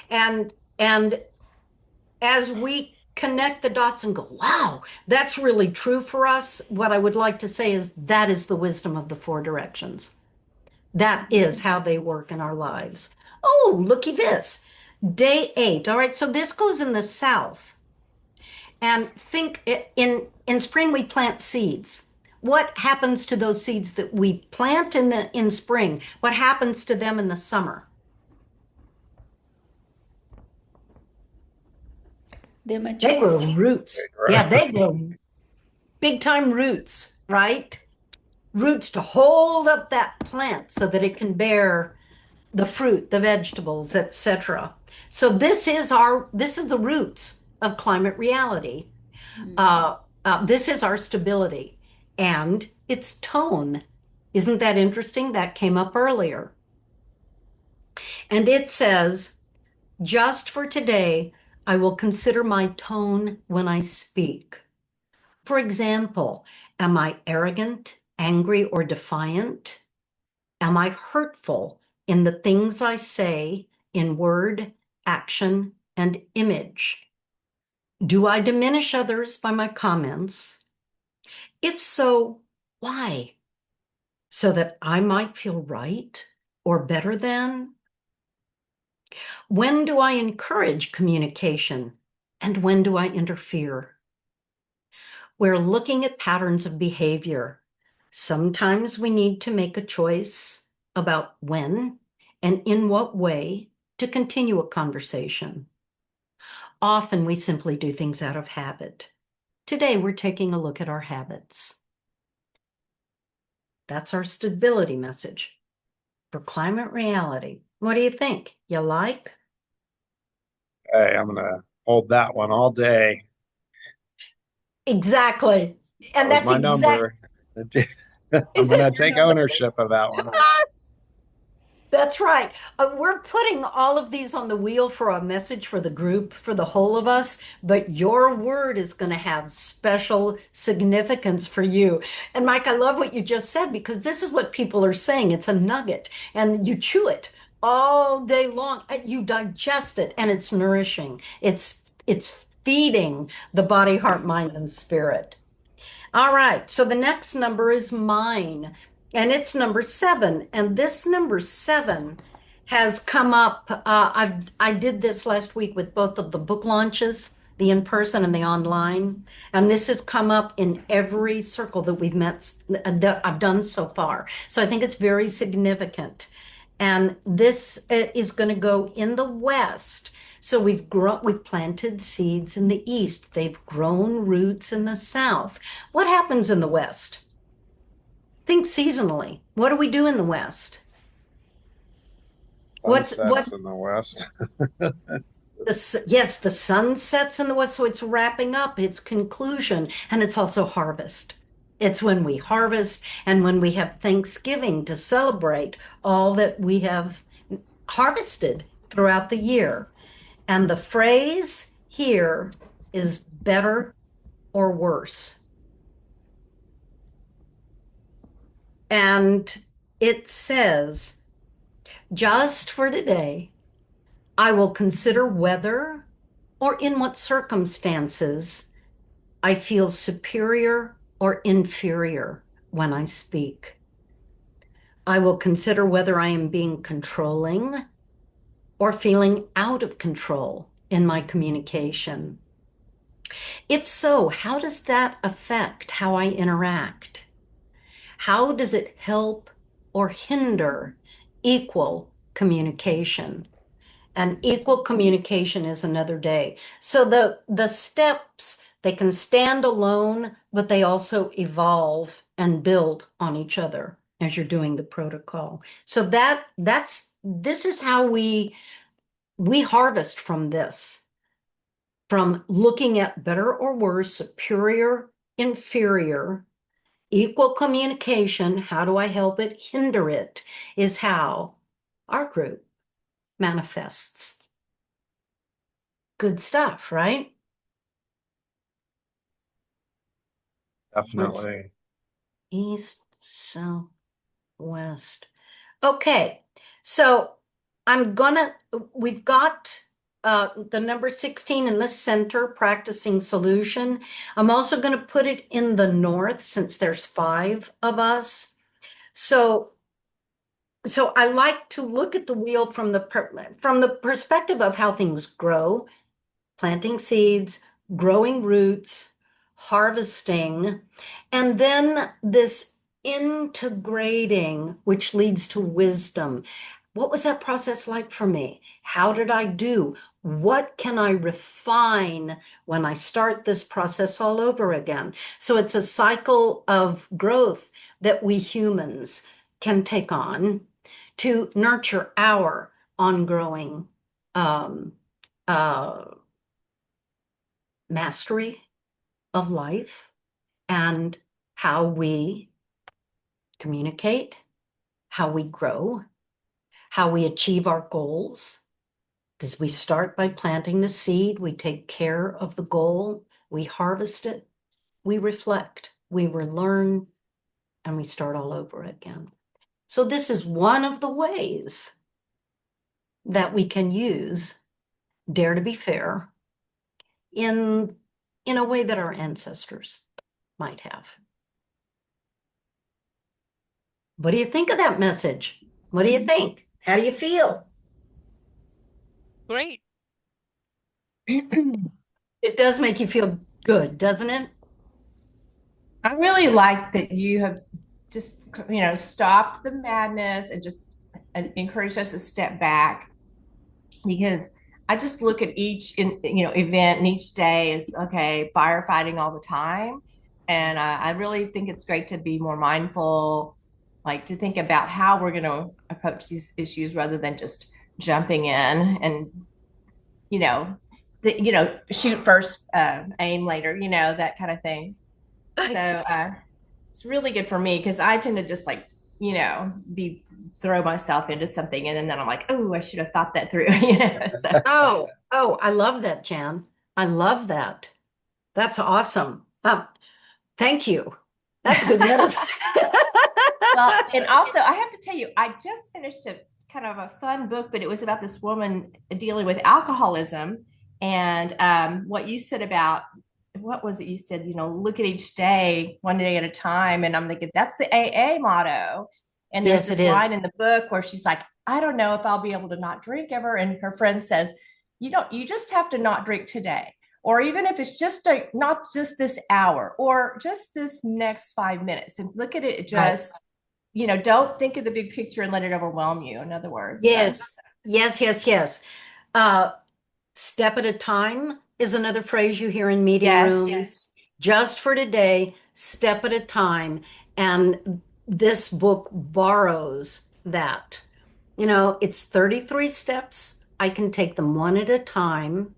And as we connect the dots and go, wow, that's really true for us, what I would like to say is that is the wisdom of the four directions. That is how they work in our lives. Oh, looky this. Day 8. All right, so this goes in the south. And think in spring we plant seeds. What happens to those seeds that we plant in spring? What happens to them in the summer? They They grow mature. roots. Yeah, they grow big time roots, right? Roots to hold up that plant so that it can bear the fruit, the vegetables, etc. So this is the roots of climate reality. This is our stability and its tone. Isn't that interesting? That came up earlier. And it says, just for today, I will consider my tone when I speak. For example, am I arrogant, angry, or defiant? Am I hurtful in the things I say in word, action, and image? Do I diminish others by my comments? If so, why? So that I might feel right or better than? When do I encourage communication and when do I interfere? We're looking at patterns of behavior. Sometimes we need to make a choice about when and in what way to continue a conversation. Often we simply do things out of habit. Today we're taking a look at our habits. That's our stability message for climate reality. What do you think? You like? Hey, I'm gonna hold that one all day. Exactly. That And was that's my exact. number. I'm Is it gonna your take number? ownership of that one. That's right. We're putting all of these on the wheel for a message for the group, for the whole of us, but your word is going to have special significance for you. And Mike, I love what you just said because this is what people are saying. It's a nugget, and you chew it all day long. And you digest it, and it's nourishing. It's feeding the body, heart, mind, and spirit. All right, so the next number is mine, and it's number 7. And this number 7 has come up. I did this last week with both of the book launches, the in-person and the online. And this has come up in every circle that we've met, that I've done so far. So I think it's very significant. And this is going to go in the West. So we've planted seeds in the East. They've grown roots in the South. What happens in the West? Think seasonally. What do we do in the West? What Sunsets in the west. yes, the sun sets in the West, so it's wrapping up its conclusion, and it's also harvest. It's when we harvest and when we have Thanksgiving to celebrate all that we have harvested throughout the year. And the phrase here is better or worse. And it says, just for today, I will consider whether or in what circumstances I feel superior or inferior when I speak. I will consider whether I am being controlling or feeling out of control in my communication. If so, how does that affect how I interact? how does it help or hinder equal communication? And equal communication is another day. So the steps, they can stand alone, but they also evolve and build on each other as you're doing the protocol. So this is how we harvest from this, from looking at better or worse, superior, inferior, equal communication. How do I help it, hinder it, is how our group manifests. Good stuff, right? Let's Definitely. east, south, west. Okay, so we've got the number 16 in the center, practicing solution. I'm also gonna put it in the north since there's 5 of us. So I like to look at the wheel from the perspective of how things grow, planting seeds, growing roots, harvesting, and then this integrating, which leads to wisdom. What was that process like for me? How did I do? What can I refine when I start this process all over again? So it's a cycle of growth that we humans can take on to nurture our ongoing um, uh, mastery of life and how we communicate, how we grow, how we achieve our goals. Because we start by planting the seed, we take care of the goal, we harvest it, we reflect, we relearn, and we start all over again. So this is one of the ways that we can use Dare to be Fair in a way that our ancestors might have. What do you think of that message? What do you think? How do you feel? Great. It does make you feel good, doesn't it? I really like that you have just, stopped the madness and just encouraged us to step back, because I just look at each event and each day is okay, firefighting all the time. And I really think it's great to be more mindful, like to think about how we're going to approach these issues rather than just jumping in and, you know, shoot first, aim later, that kind of thing. So it's really good for me because I tend to just like, be throw myself into something and then I'm like, oh, I should have thought that through. So Oh, I love that, Jan. I love that. That's awesome. Thank you. That's good medicine. well, and also I have to tell you, I just finished a kind of a fun book, but it was about this woman dealing with alcoholism. And what you said about what was it you said, look at each day, one day at a time. And I'm thinking that's the AA motto. And there's Yes, this it is. line in the book where she's like, I don't know if I'll be able to not drink ever. And her friend says, you just have to not drink today. Or even if it's just not just this hour or just this next 5 minutes, and look at it just, don't think of the big picture and let it overwhelm you. In other words. Yes, yes. Uh, Step at a time is another phrase you hear in meeting Yes. rooms. Just for today, step at a time. And this book borrows that. It's 33 steps. I can take them one at a time.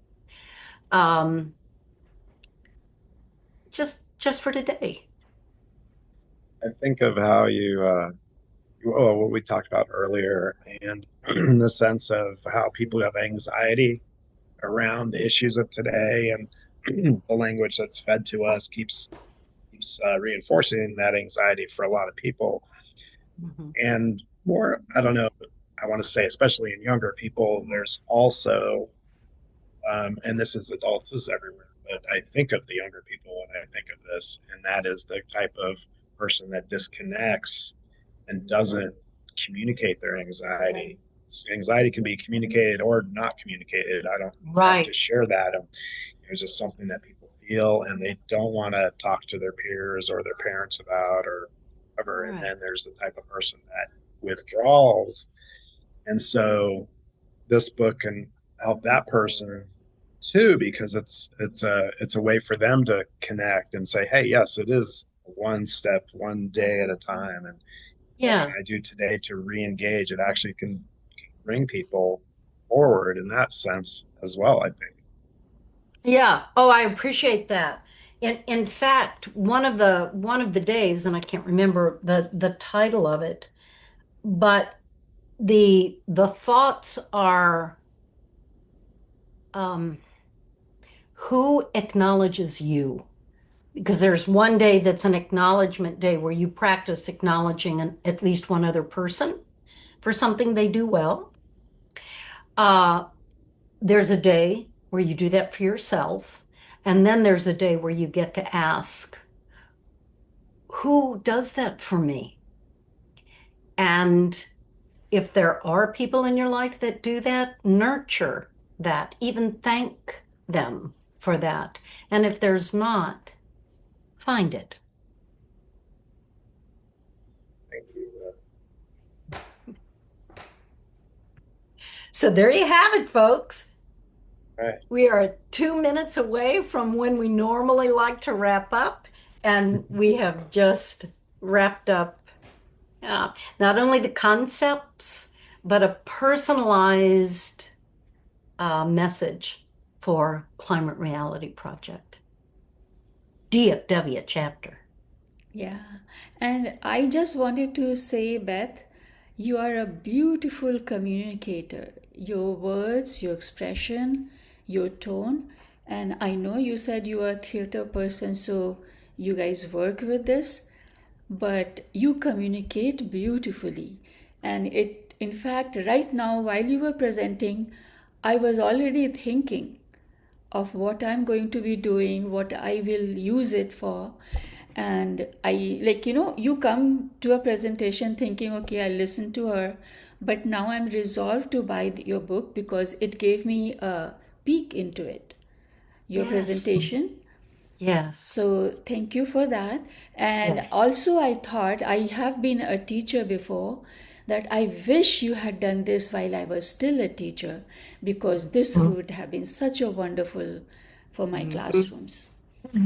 Just for today. I think of how what we talked about earlier, and the sense of how people have anxiety around the issues of today, and the language that's fed to us keeps reinforcing that anxiety for a lot of people. Mhm. And more, I don't know, I want to say, especially in younger people, there's also, and this is adults, this is everywhere, but I think of the younger people when I think of this, and that is the type of person that disconnects and doesn't communicate their anxiety. Anxiety can be communicated or not communicated. I don't have to Right. share that. It's just something that people feel and they don't want to talk to their peers or their parents about, or whatever. And Right. then there's the type of person that withdraws. And so this book can help that person too, because it's a way for them to connect and say, hey, yes, it is one step, one day at a time. And what can Yeah. I do today to re-engage? It actually can bring people forward in that sense as well, I think. Yeah. Oh, I appreciate that. In fact, one of the days, and I can't remember the title of it, but the thoughts are um, who acknowledges you? Because there's one day that's an acknowledgement day where you practice acknowledging at least one other person for something they do well. Uh, there's a day where you do that for yourself. And then there's a day where you get to ask, who does that for me? And if there are people in your life that do that, nurture that, even thank them for that. And if there's not, find it. Thank you. So there you have it, folks. Right. We are 2 minutes away from when we normally like to wrap up, and we have just wrapped up not only the concepts, but a personalized message for Climate Reality Project, DFW chapter. Yeah. And I just wanted to say, Beth, you are a beautiful communicator. Your words, your expression, your tone. And I know you said you are a theater person, so you guys work with this, but you communicate beautifully. And in fact, right now, while you were presenting, I was already thinking of what I'm going to be doing, what I will use it for. And I, like, you come to a presentation thinking, okay, I'll listen to her. But now I'm resolved to buy your book because it gave me a peek into it, your Yes, presentation. yes, So thank you for that. And yes. also, I thought I have been a teacher before, that I wish you had done this while I was still a teacher, because this would have been such a wonderful for my classrooms.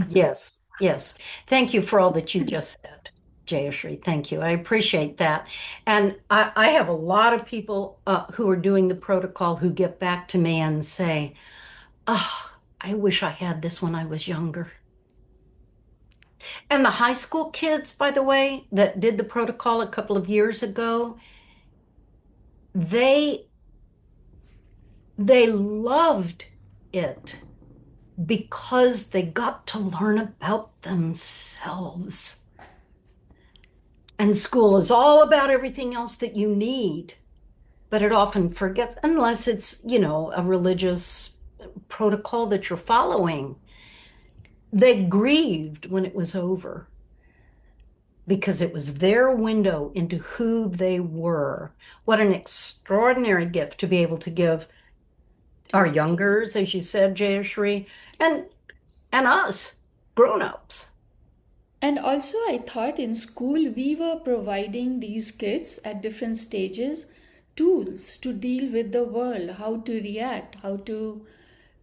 Yes, yes. Thank you for all that you just said, Jayashri. Thank you. I appreciate that. And I have a lot of people who are doing the protocol who get back to me and say, oh, I wish I had this when I was younger. And the high school kids, by the way, that did the protocol a couple of years ago, they they loved it because they got to learn about themselves. And school is all about everything else that you need, but it often forgets, unless it's, a religious protocol that you're following. They grieved when it was over because it was their window into who they were. What an extraordinary gift to be able to give our Thank you. youngers, as you said, Jayashri, and and us, grown-ups. And also, I thought in school we were providing these kids at different stages tools to deal with the world, how to react, how to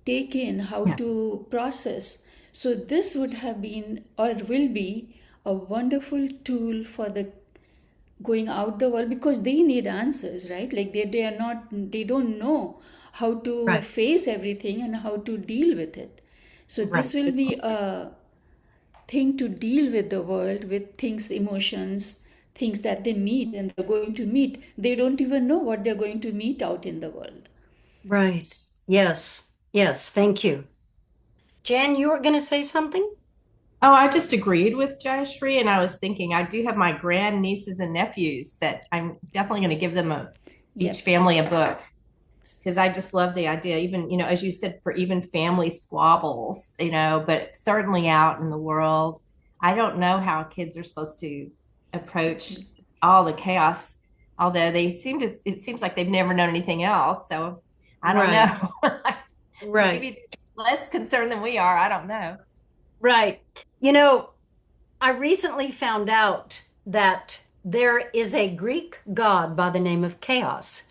take in, how Yeah. to process. So, this would have been or will be a wonderful tool for the going out the world, because they need answers, right? Like they don't know how to Right, face everything and how to deal with it. So, this right, will be a thing to deal with the world, with things, emotions, things that they meet and they're going to meet. They don't even know what they're going to meet out in the world. right. Yes, yes, thank you. Jan, you were going to say something? Oh, I just agreed with Jayashri, and I was thinking I do have my grand nieces and nephews that I'm definitely going to give them each Yep. family a book, because I just love the idea, even, as you said, for even family squabbles, but certainly out in the world, I don't know how kids are supposed to approach all the chaos, although it seems like they've never known anything else. So I don't Right, know. right, Maybe they're less concerned than we are. I don't know. right. I recently found out that there is a Greek god by the name of Chaos,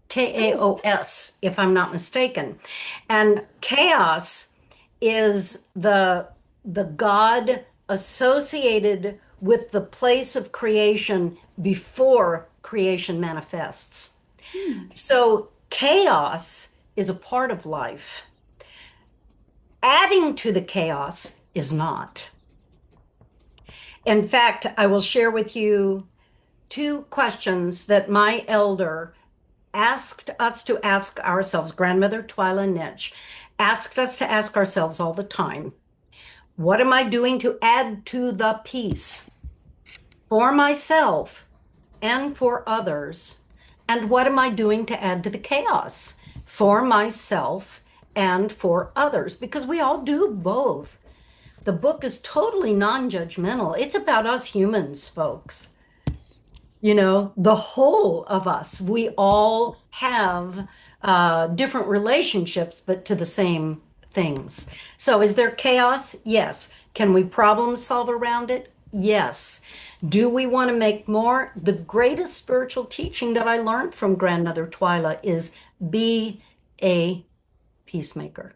K-A-O-S, if I'm not mistaken. And Chaos is the god associated with the place of creation before creation manifests. So chaos is a part of life. Adding to the chaos is not. In fact, I will share with you two questions that my elder asked us to ask ourselves. Grandmother Twyla Nitsch asked us to ask ourselves all the time, what am I doing to add to the peace for myself and for others? And what am I doing to add to the chaos for myself and for others? Because we all do both. The book is totally non-judgmental. It's about us humans, folks. You know, the whole of us. We all have different relationships, but to the same things. So is there chaos? Yes. Can we problem solve around it? Yes. Do we want to make more? The greatest spiritual teaching that I learned from Grandmother Twyla is be a peacemaker.